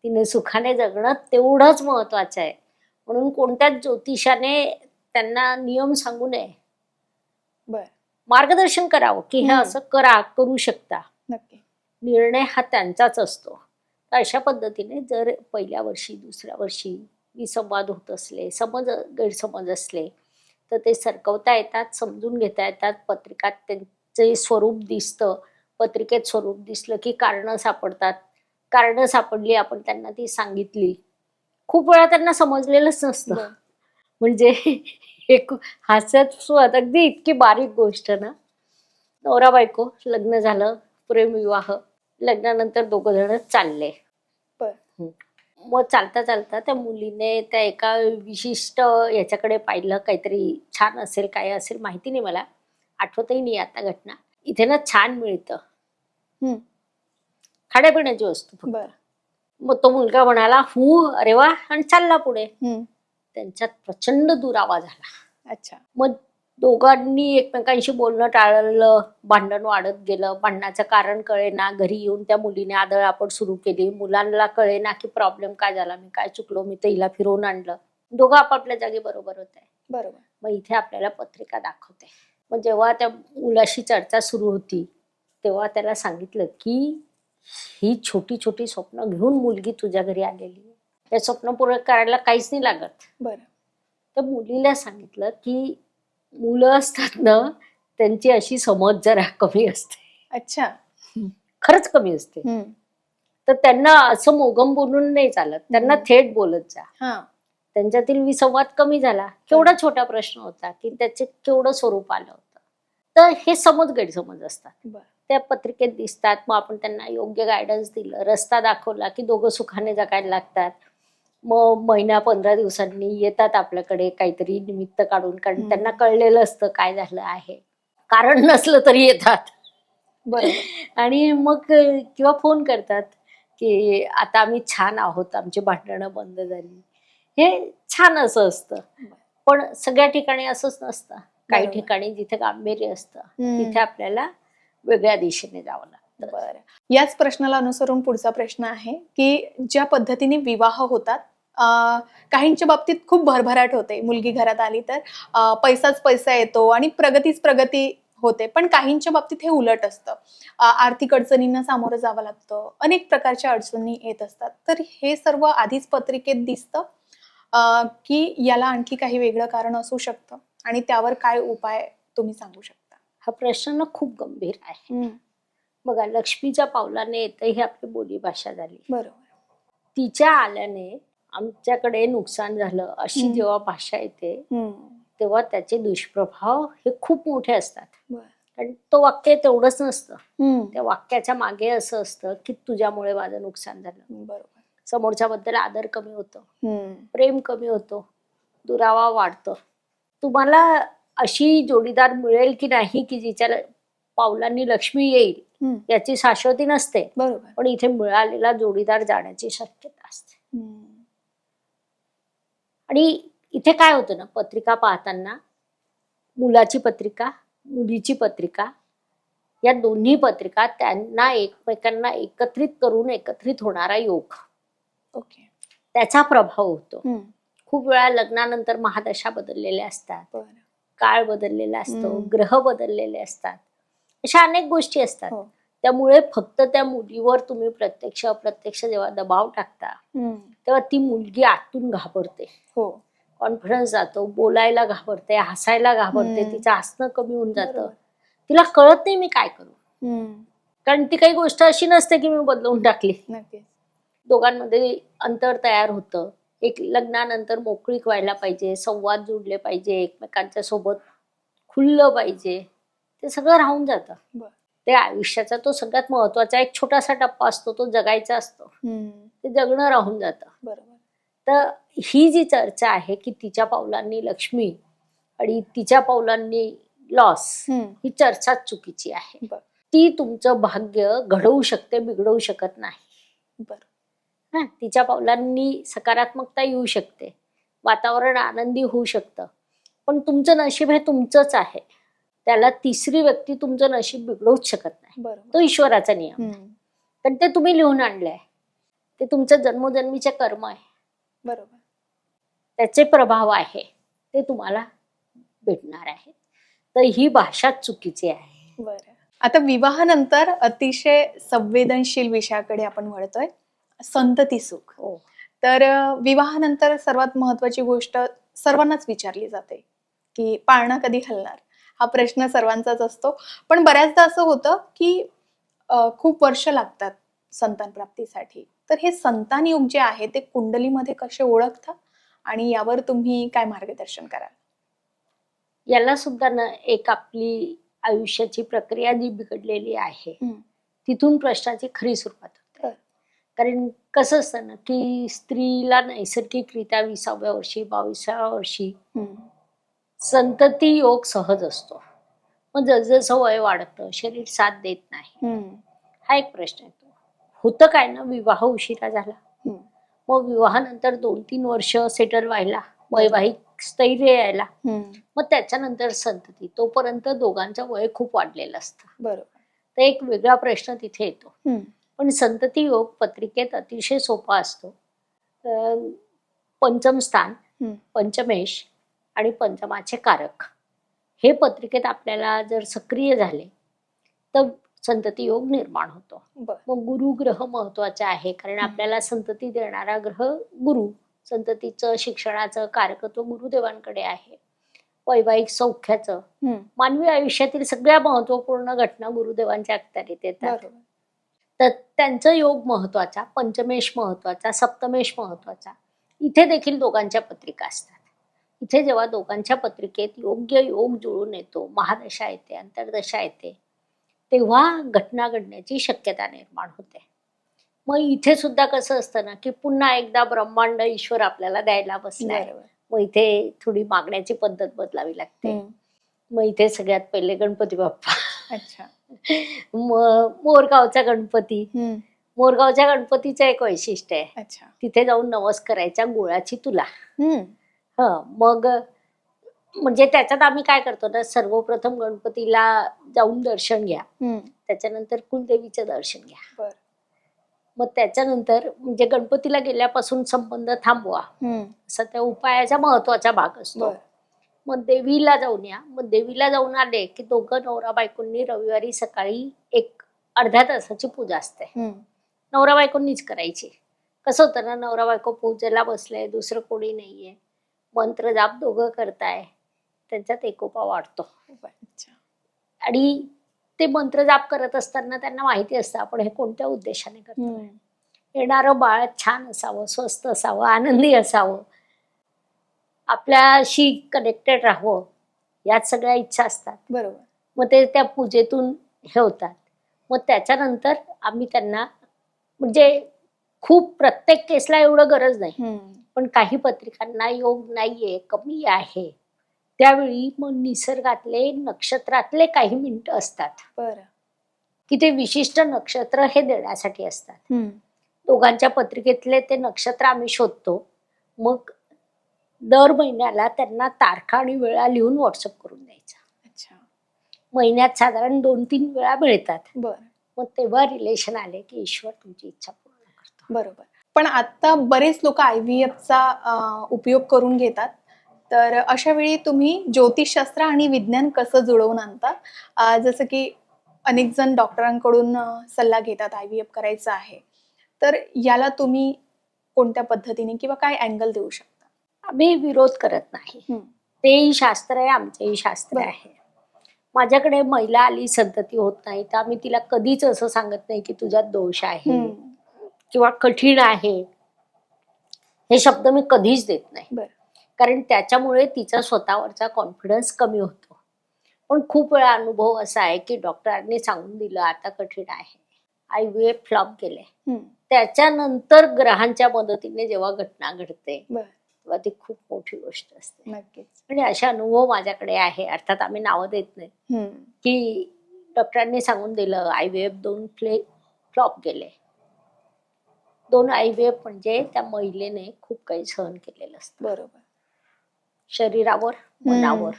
S1: तिने सुखाने जगणं तेवढंच महत्वाचं आहे. म्हणून कोणत्याच ज्योतिषाने त्यांना नियम सांगू नये. मार्गदर्शन करावं की हे असं करू शकता. निर्णय हा त्यांचाच असतो. तर अशा पद्धतीने जर पहिल्या वर्षी दुसऱ्या वर्षी विसंवाद होत असले, गैरसमज असले तर ते सरकवता येतात, समजून घेता येतात. पत्रिकात त्यांचे स्वरूप दिसतं. पत्रिकेत स्वरूप दिसलं की कारणं सापडतात. कारणं सापडली, आपण त्यांना ती सांगितली. खूप वेळा त्यांना समजलेलंच नसतं. म्हणजे एक हास्यास्पद अगदी इतकी बारीक गोष्ट ना, नवरा बायको लग्न झालं, प्रेमविवाह, लग्नानंतर 2 जण चालले. मग चालता चालता त्या मुलीने त्या एका विशिष्ट याच्याकडे पाहिलं, काहीतरी छान असेल काय असेल माहिती नाही, मला आठवतही नाही आता घटना. इथे ना छान मिळतं
S2: हम्म.
S1: खाण्यापिण्याची वस्तू फक्त.
S2: बर.
S1: मग तो मुलगा म्हणाला हू अरे वा आणि चालला पुढे.
S2: हम्म.
S1: त्यांच्यात प्रचंड दुरावा झाला.
S2: अच्छा.
S1: मग दोघांनी एकमेकांशी बोलणं टाळलं, भांडण वाढत गेलं. भांडणाचं कारण कळेना. घरी येऊन त्या मुलीने आदळआपट सुरू केली. मुलांना कळेना की प्रॉब्लेम काय झाला, मी काय चुकलो, मी तर हिला फिरवून आणलं. दोघं आपापल्या जागी बरोबर होते.
S2: बरोबर.
S1: मग इथे आपल्याला पत्रिका दाखवते. मग जेव्हा त्या मुलाशी चर्चा सुरू होती तेव्हा त्याला सांगितलं की ही छोटी छोटी स्वप्न घेऊन मुलगी तुझ्या घरी आलेली आहे, त्या स्वप्न पूर्ण करायला काहीच नाही लागत.
S2: बरं.
S1: त्या मुलीला सांगितलं की मुलं असतात ना, त्यांची अशी समज जरा कमी असते.
S2: अच्छा.
S1: खरंच कमी असते. तर त्यांना असं मोगम बोलून नाही चालत, त्यांना थेट बोलत जा.
S2: हा.
S1: त्यांच्यातील विसंवाद कमी झाला. केवढा छोटा प्रश्न होता की त्याचे केवढं स्वरूप आलं होतं. तर हे समज गैरसमज असतात.
S2: बरं.
S1: त्या पत्रिकेत दिसतात. मग आपण त्यांना योग्य गायडन्स दिलं, रस्ता दाखवला की दोघं सुखाने जगायला लागतात. मग महिना 15 दिवसांनी येतात आपल्याकडे काहीतरी निमित्त काढून, कारण त्यांना कळलेलं असतं काय झालं आहे. कारण नसलं तरी येतात.
S2: बरोबर.
S1: आणि मग किंवा फोन करतात की आता आम्ही छान आहोत, आमची भांडणं बंद झाली. हे छान असं असतं. पण सगळ्या ठिकाणी असंच नसतं. काही
S2: बरोबर.
S1: ठिकाणी जिथे गांभीर्य असतं तिथे आपल्याला वेगळ्या दिशेने जावं लागतं.
S2: बरं. याच प्रश्नाला अनुसरून पुढचा प्रश्न आहे की ज्या पद्धतीने विवाह होतात, काहींच्या बाबतीत खूप भरभराट होते. मुलगी घरात आली तर पैसाच पैसा येतो आणि प्रगतीच प्रगती होते. पण काहींच्या बाबतीत हे उलट असतं. आर्थिक अडचणींना सामोरं जावं लागतं. अनेक प्रकारच्या अडचणी येत असतात. तर हे सर्व आधीच पत्रिकेत दिसतं की याला आणखी काही वेगळं कारण असू शकतं आणि त्यावर काय उपाय तुम्ही सांगू शकता?
S1: हा प्रश्न ना खूप गंभीर आहे. बघा, लक्ष्मीच्या पावलाने येतं ही आपली बोलीभाषा झाली.
S2: बरोबर.
S1: तिच्या आल्याने आमच्याकडे नुकसान झालं अशी जेव्हा भाषा येते तेव्हा त्याचे दुष्प्रभाव हे खूप मोठे असतात. कारण तो वाक्य तेवढंच नसतं. त्या वाक्याच्या मागे असं असतं की तुझ्यामुळे माझं नुकसान झालं.
S2: बरोबर.
S1: समोरच्या बद्दल आदर कमी होतो, प्रेम कमी होतो, दुरावा वाढतो. तुम्हाला अशी जोडीदार मिळेल की नाही की जिच्या पावलांनी लक्ष्मी येईल याची शाश्वती नसते.
S2: बरोबर.
S1: पण इथे मिळालेला जोडीदार जाण्याची शक्यता असते. आणि इथे काय होतं ना, पत्रिका पाहताना मुलाची पत्रिका, मुलीची पत्रिका, या दोन्ही पत्रिका त्यांना एकमेकांना एकत्रित करून एकत्रित होणारा योग,
S2: ओके,
S1: त्याचा प्रभाव होतो. खूप वेळा लग्नानंतर महादशा बदललेल्या असतात, काळ बदललेला असतो, ग्रह बदललेले असतात, अशा अनेक गोष्टी असतात. त्यामुळे फक्त त्या मुलीवर तुम्ही प्रत्यक्ष अप्रत्यक्ष जेव्हा दबाव टाकता तेव्हा ती मुलगी आतून घाबरते, कॉन्फिडन्स जातो, बोलायला घाबरते, हसायला घाबरते, तिचं हसणं कमी होऊन जातं. तिला कळत नाही मी काय करू, कारण ती काही गोष्ट अशी नसते की मी बदलवून टाकली. दोघांमध्ये अंतर तयार होतं. एक लग्नानंतर मोकळीक व्हायला पाहिजे, संवाद जुडले पाहिजे, एकमेकांच्या सोबत खुललं पाहिजे. ते सगळं राहून जातं. ते आयुष्याचा तो सगळ्यात महत्वाचा एक छोटासा टप्पा असतो, तो जगायचा असतो. ते जगणं राहून जातं. बरोबर. तर ही जी चर्चा आहे की तिच्या पावलांनी लक्ष्मी आणि तिच्या पावलांनी लॉस, ही चर्चाच चुकीची आहे. ती तुमचं भाग्य घडवू शकते, बिघडवू शकत नाही. बरं. तिच्या पावलांनी सकारात्मकता येऊ शकते, वातावरण आनंदी होऊ शकतं, पण तुमचं नशीब हे तुमचंच आहे. त्याला तिसरी व्यक्ती तुमचं नशीब बिघडवूच शकत नाही. तो ईश्वराचा नियम. पण ते तुम्ही लिहून आणलंय, ते तुमचं जन्मोजन्मीचे कर्म आहे. बरोबर. त्याचे प्रभाव आहे, ते तुम्हाला भेटणार आहे. तर ही भाषा चुकीची आहे.
S2: बरं. आता विवाहानंतर अतिशय संवेदनशील विषयाकडे आपण वळतोय, संतती सुख. तर विवाहानंतर सर्वात महत्वाची गोष्ट सर्वांनाच विचारली जाते की पाळणा कधी हलणार. हा प्रश्न सर्वांचाच असतो. पण बऱ्याचदा असं होतं की खूप वर्ष लागतात संतान प्राप्तीसाठी. तर हे संतान योग जे आहे ते कुंडलीमध्ये कसे ओळखता आणि यावर तुम्ही काय मार्गदर्शन कराल?
S1: याला सुद्धा ना एक आपली आयुष्याची प्रक्रिया जी बिघडलेली आहे तिथून प्रश्नाची खरी सुरुवात होते. कारण कसं असतं ना की स्त्रीला नैसर्गिकरित्या 20व्या वर्षी 22व्या वर्षी संतती योग सहज असतो. मग जसजसं वय वाढतं शरीर साथ देत नाही. हा एक प्रश्न येतो. होतं काय ना, विवाह उशिरा झाला, मग विवाहानंतर 2-3 वर्ष सेटल व्हायला, वैवाहिक स्थैर्य यायला, मग त्याच्यानंतर संतती, तोपर्यंत दोघांचं वय खूप वाढलेलं असतं.
S2: बरोबर.
S1: तर एक वेगळा प्रश्न तिथे येतो. पण संतती योग पत्रिकेत अतिशय सोपा असतो. पंचम स्थान, पंचमेश आणि पंचमाचे कारक हे पत्रिकेत आपल्याला जर सक्रिय झाले तर संतती योग निर्माण होतो. मग गुरु ग्रह महत्वाचे आहे, कारण आपल्याला संतती देणारा ग्रह गुरु. संततीचं शिक्षणाचं कारकत्व गुरुदेवांकडे आहे. वैवाहिक सौख्याचं, मानवी आयुष्यातील सगळ्या महत्वपूर्ण घटना गुरुदेवांच्या अखत्यारीत येतात. तर त्यांचा योग महत्वाचा, पंचमेश महत्वाचा, सप्तमेश महत्वाचा. इथे देखील दोघांच्या पत्रिका असतात. इथे जेव्हा दोघांच्या पत्रिकेत योग्य योग जुळून येतो, महादशा येते, अंतर्दशा येते, तेव्हा घटना घडण्याची शक्यता निर्माण होते. मग इथे सुद्धा कसं असतं ना की पुन्हा एकदा ब्रह्मांड ईश्वर आपल्याला द्यायला बसलाय. मग इथे थोडी मागण्याची पद्धत बदलावी लागते. मग इथे सगळ्यात पहिले गणपती बाप्पा.
S2: अच्छा.
S1: मग मोरगावचा गणपती. मोरगावच्या गणपतीचं एक वैशिष्ट्य आहे.
S2: अच्छा.
S1: तिथे जाऊन नवस करायच्या गुळाची तुला. मग म्हणजे त्याच्यात आम्ही काय करतो ना, सर्वप्रथम गणपतीला जाऊन दर्शन घ्या, त्याच्यानंतर कुलदेवीचं दर्शन घ्या. मग त्याच्यानंतर म्हणजे गणपतीला गेल्यापासून संबंध थांबवा, असा त्या उपायाचा महत्वाचा भाग असतो. मग देवीला जाऊन या. मग देवीला जाऊन आले की दोघं नवरा बायकोंनी रविवारी सकाळी एक अर्ध्या तासाची पूजा असते. नवरा बायकोंनीच करायची. कसं होतं ना, नवरा बायको पूजेला बसले, दुसरं कोणी नाहीये, मंत्र जाप दोघं करताय, त्यांच्यात एकोपा वाढतो. आणि ते मंत्र जाप करत असताना त्यांना माहिती असतं आपण हे कोणत्या उद्देशाने करतो. येणारं बाळ छान असावं, स्वस्त असावं, आनंदी असावं, आपल्याशी कनेक्टेड राहावं, यात सगळ्या इच्छा असतात. बरोबर. मग ते त्या पूजेतून हे होतात. मग त्याच्यानंतर आम्ही त्यांना म्हणजे खूप प्रत्येक केसला एवढं गरज नाही, पण काही पत्रिकांना योग नाहीये, कमी आहे, त्यावेळी मग निसर्गातले नक्षत्रातले काही मिनिटं असतात की ते विशिष्ट नक्षत्र हे देण्यासाठी असतात. दोघांच्या पत्रिकेतले ते नक्षत्र आम्ही शोधतो. मग दर महिन्याला त्यांना तारखा आणि वेळा लिहून व्हॉट्सअप करून द्यायचा. अच्छा. महिन्यात साधारण 2-3 वेळा मिळतात. मग तेव्हा रिलेशन आले की ईश्वर तुमची इच्छा पूर्ण करतो.
S2: बरोबर. पण आता बरेच लोक IVF उपयोग करून घेतात. तर अशा वेळी तुम्ही ज्योतिषशास्त्र आणि विज्ञान कसं जुळवून आणता? जसं की अनेक जण डॉक्टरांकडून सल्ला घेतात IVF करायचं आहे, तर याला तुम्ही कोणत्या पद्धतीने किंवा काय अँगल देऊ शकता?
S1: आम्ही विरोध करत नाही. तेही शास्त्र आहे, आमचंही शास्त्र आहे. माझ्याकडे महिला आली, संतती होत नाही, तर आम्ही तिला कधीच असं सांगत नाही की तुझ्यात दोष आहे किंवा कठीण आहे, हे शब्द मी कधीच देत नाही. कारण त्याच्यामुळे तिचा स्वतःवरचा कॉन्फिडन्स कमी होतो. पण खूप वेळा अनुभव असा आहे की डॉक्टरांनी सांगून दिलं आता कठीण आहे, IVF फ्लॉप गेले, त्याच्यानंतर ग्रहांच्या मदतीने जेव्हा घटना घडते तेव्हा ती खूप मोठी गोष्ट असते. नक्कीच. आणि असे अनुभव माझ्याकडे आहे. अर्थात आम्ही नावं देत नाही की डॉक्टरांनी सांगून दिलं IVF 2 फ्लॉप गेले. 2 IVF म्हणजे त्या महिलेने खूप काही सहन केलेलं असतं. बरोबर. शरीरावर, मनावर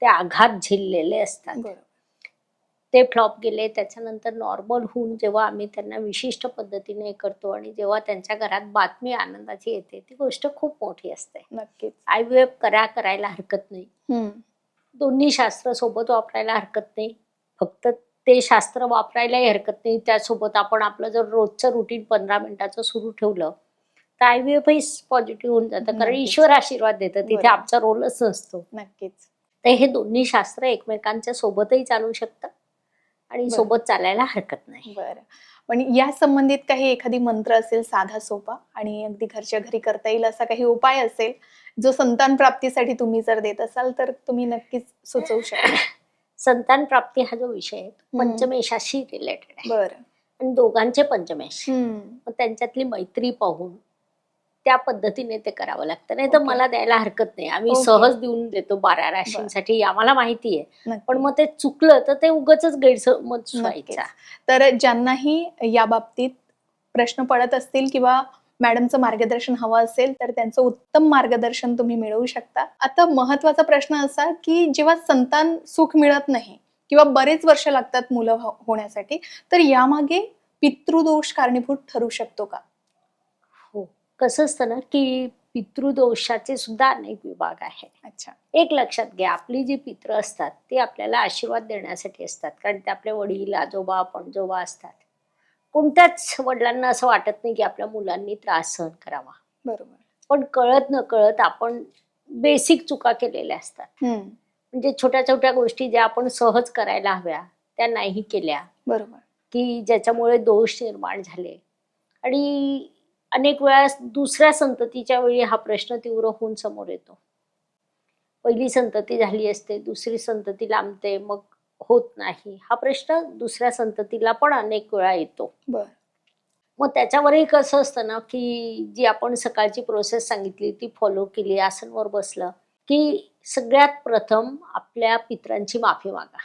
S1: ते आघात झेललेले असतात. ते फ्लॉप गेले. त्याच्यानंतर नॉर्मल होऊन जेव्हा आम्ही त्यांना विशिष्ट पद्धतीने करतो आणि जेव्हा त्यांच्या घरात बातमी आनंदाची येते, ती गोष्ट खूप मोठी असते. नक्कीच. IVF करायला हरकत नाही. दोन्ही शास्त्र सोबत वापरायला हरकत नाही. फक्त ते शास्त्र वापरायलाही हरकत नाही. त्यासोबत आपण आपलं जर रोजचं रुटीन 15 मिनिटाचं सुरू ठेवलं तर IVF ही पॉझिटिव्ह होऊन जातं. कारण ईश्वर आशीर्वाद देतं, तिथे आमचा रोलच नसतो. नक्कीच. तर हे दोन्ही शास्त्र एकमेकांच्या सोबतही चालू शकतात आणि सोबत चालायला हरकत नाही.
S2: बरं. पण या संबंधित काही एखादी मंत्र असेल साधा सोपा आणि अगदी घरच्या घरी करता येईल असा काही उपाय असेल जो संतान प्राप्तीसाठी तुम्ही जर देत असाल तर तुम्ही नक्कीच सुचवू शकता?
S1: संतान प्राप्ती हा जो विषय आहे पंचमेशाशी रिलेटेड आहे. बरं. आणि दोघांचे पंचमेश. मग त्यांच्यातली मैत्री पाहून त्या पद्धतीने ते करावं लागतं. नाही तर
S2: ओके.
S1: मला द्यायला हरकत नाही, आम्ही
S2: ओके.
S1: सहज देऊन देतो 12 राशींसाठी, आम्हाला माहिती आहे.
S2: नक्की.
S1: पण मग ते चुकलं तर ते उगाच गैरसमज
S2: नक्कीच.
S1: व्हायचा.
S2: तर ज्यांनाही या बाबतीत प्रश्न पडत असतील किंवा मॅडमचं मार्गदर्शन हवं असेल तर त्यांचं उत्तम मार्गदर्शन तुम्ही मिळवू शकता. आता महत्वाचा प्रश्न असा की जेव्हा संतान सुख मिळत नाही किंवा बरेच वर्ष लागतात मुलं होण्यासाठी, तर यामागे पितृदोष कारणीभूत ठरू शकतो का?
S1: हो, कसं असतं ना की पितृदोषाचे सुद्धा अनेक विभाग आहेत.
S2: अच्छा.
S1: एक लक्षात घ्या, आपली जी पित्र असतात ते आपल्याला आशीर्वाद देण्यासाठी असतात, कारण ते आपले वडील, आजोबा, पणजोबा असतात. कोणत्याच वडिलांना असं वाटत नाही की आपल्या मुलांनी त्रास सहन करावा.
S2: बरोबर.
S1: पण कळत न कळत आपण बेसिक चुका केलेल्या असतात. म्हणजे छोट्या छोट्या गोष्टी ज्या आपण सहज करायला हव्या त्या नाही केल्या,
S2: बरोबर.
S1: की ज्याच्यामुळे दोष निर्माण झाले. आणि अनेक वेळा दुसऱ्या संततीच्या वेळी हा प्रश्न तीव्र होऊन समोर येतो. पहिली संतती झाली असते, दुसरी संतती लांबते, मग होत नाही. हा प्रश्न दुसऱ्या संततीला पण अनेक वेळा येतो.
S2: बर.
S1: मग त्याच्यावरही कसं असतं ना की जी आपण सकाळची प्रोसेस सांगितली ती फॉलो केली, आसनवर बसलं की सगळ्यात प्रथम आपल्या पितरांची माफी मागा,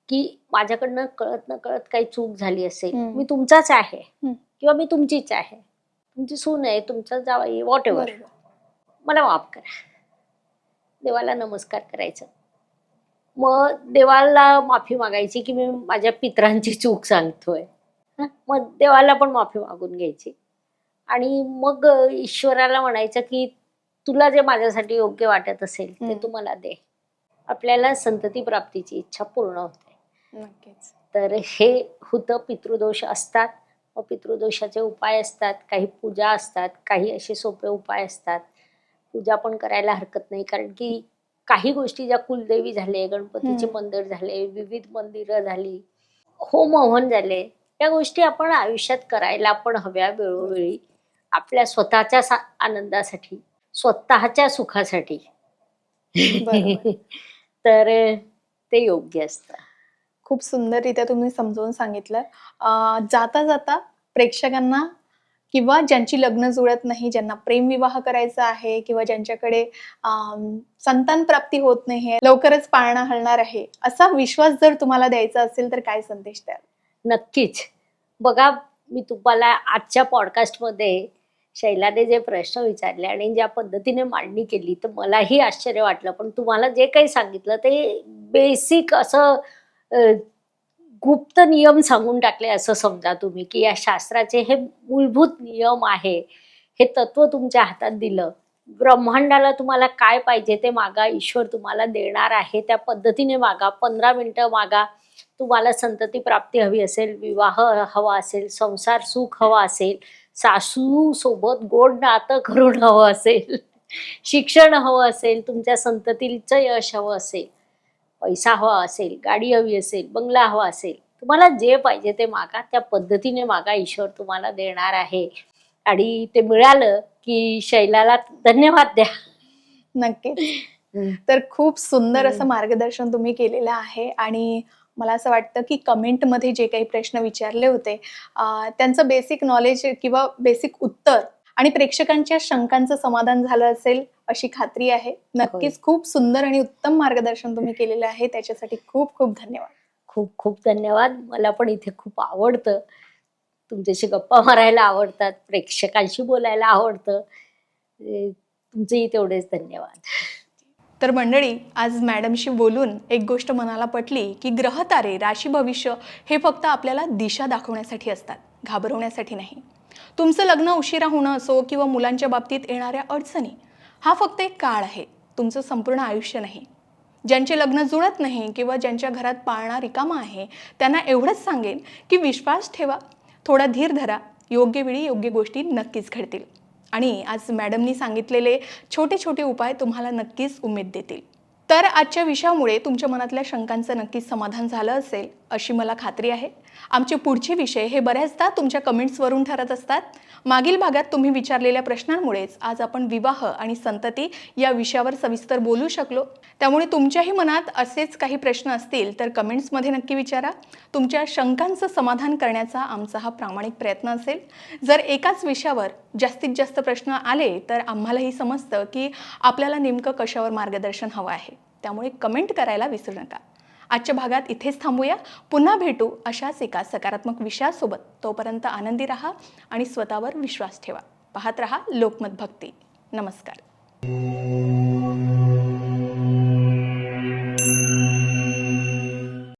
S1: की माझ्याकडनं कळत न कळत काही चूक झाली असेल, मी तुमचाच आहे किंवा मी तुमचीच आहे, तुमची सून आहे, तुमचा जावई, व्हॉट एव्हर, मला माफ करा. देवाला नमस्कार करायचं. मग देवाला माफी मागायची की मी माझ्या पितरांची चूक सांगतोय. मग देवाला पण माफी मागून घ्यायची आणि मग ईश्वराला म्हणायचं की तुला जे माझ्यासाठी योग्य वाटत असेल ते तू मला दे. आपल्याला संतती प्राप्तीची इच्छा पूर्ण होते.
S2: नक्कीच.
S1: तर हे होतं. पितृदोष असतात, मग पितृदोषाचे उपाय असतात, काही पूजा असतात, काही असे सोपे उपाय असतात. पूजा पण करायला हरकत नाही, कारण की काही गोष्टी ज्या कुलदेवी झाले, गणपतीचे मंदिर झाले, विविध मंदिरं झाली, होम हवन झाले, या गोष्टी आपण आयुष्यात करायला पण हव्या वेळोवेळी, आपल्या स्वतःच्या आनंदासाठी, स्वतःच्या सुखासाठी. तर ते योग्य असतं.
S2: खूप सुंदररित्या तुम्ही समजावून सांगितलं. जाता जाता प्रेक्षकांना किंवा ज्यांची लग्न जुळत नाही, ज्यांना प्रेमविवाह करायचा आहे किंवा ज्यांच्याकडे संतान प्राप्ती होत नाही, लवकरच पाळणा हलणार आहे, असा विश्वास जर तुम्हाला द्यायचा असेल तर काय संदेश द्याल?
S1: नक्कीच. बघा, मी तुम्हाला आजच्या पॉडकास्टमध्ये शैलाने जे प्रश्न विचारले आणि ज्या पद्धतीने मांडणी केली तर मलाही आश्चर्य वाटलं. पण तुम्हाला जे काही सांगितलं ते बेसिक असं गुप्त नियम सांगून टाकले असं समजा तुम्ही, की या शास्त्राचे हे मूलभूत नियम आहे. हे तत्व तुमच्या हातात दिलं. ब्रह्मांडाला तुम्हाला काय पाहिजे ते मागा, ईश्वर तुम्हाला देणार आहे. त्या पद्धतीने मागा. 15 मिनिटं मागा. तुम्हाला संतती प्राप्ती हवी असेल, विवाह हवा असेल, संसार सुख हवा असेल, सासू सोबत गोड नातं करून हवं असेल, शिक्षण हवं असेल, तुमच्या संततीचं यश हवं असेल, पैसा हवा असेल, गाडी हवी असेल, बंगला हवा असेल, तुम्हाला जे पाहिजे ते मागा. त्या पद्धतीने मागा, ईश्वर तुम्हाला देणार आहे. आणि ते मिळालं की शैलाला धन्यवाद द्या.
S2: नक्कीच. तर खूप सुंदर असं मार्गदर्शन तुम्ही केलेलं आहे आणि मला असं वाटतं की कमेंटमध्ये जे काही प्रश्न विचारले होते त्यांचं बेसिक नॉलेज किंवा बेसिक उत्तर आणि प्रेक्षकांच्या शंकांचं समाधान झालं असेल अशी खात्री आहे. नक्कीच खूप सुंदर आणि उत्तम मार्गदर्शन तुम्ही केलेलं आहे, त्याच्यासाठी खूप खूप धन्यवाद.
S1: खूप खूप धन्यवाद. मला पण इथे खूप आवडतं, तुमच्याशी गप्पा मारायला आवडतात, प्रेक्षकांशी बोलायला आवडतं. तुमचेही तेवढेच धन्यवाद.
S2: तर मंडळी, आज मॅडमशी बोलून एक गोष्ट मनाला पटली की ग्रहतारे, राशी भविष्य हे फक्त आपल्याला दिशा दाखवण्यासाठी असतात, घाबरवण्यासाठी नाही. तुमचं लग्न उशिरा होणं असो किंवा मुलांच्या बाबतीत येणाऱ्या अडचणी, हा फक्त एक काळ आहे, तुमचं संपूर्ण आयुष्य नाही. ज्यांचे लग्न जुळत नाही किंवा ज्यांच्या घरात पाळणा रिकामा आहे त्यांना एवढंच सांगेन की विश्वास ठेवा, थोडा धीर धरा, योग्य वेळी योग्य गोष्टी नक्कीच घडतील. आणि आज मॅडमनी सांगितलेले छोटे छोटे उपाय तुम्हाला नक्कीच उमेद देतील. तर आजच्या विषयामुळे तुमच्या मनातल्या शंकांचं नक्कीच समाधान झालं असेल अशी मला खात्री आहे. आमचे पुढचे विषय हे बऱ्याचदा तुमच्या कमेंट्सवरून ठरत असतात. मागील भागात तुम्ही विचारलेल्या प्रश्नांमुळेच आज आपण विवाह आणि संतती या विषयावर सविस्तर बोलू शकलो. त्यामुळे तुमच्याही मनात असेच काही प्रश्न असतील तर कमेंट्समध्ये नक्की विचारा. तुमच्या शंकांचं समाधान करण्याचा आमचा हा प्रामाणिक प्रयत्न असेल. जर एकाच विषयावर जास्तीत जास्त प्रश्न आले तर आम्हालाही समजतं की आपल्याला नेमकं कशावर मार्गदर्शन हवं आहे. त्यामुळे कमेंट करायला विसरू नका. आजच्या भागात इथेच थांबूया. पुन्हा भेटू अशाच एका सकारात्मक विषयासोबत. तोपर्यंत आनंदी राहा आणि स्वतःवर विश्वास ठेवा. पाहत रहा लोकमत भक्ती. नमस्कार.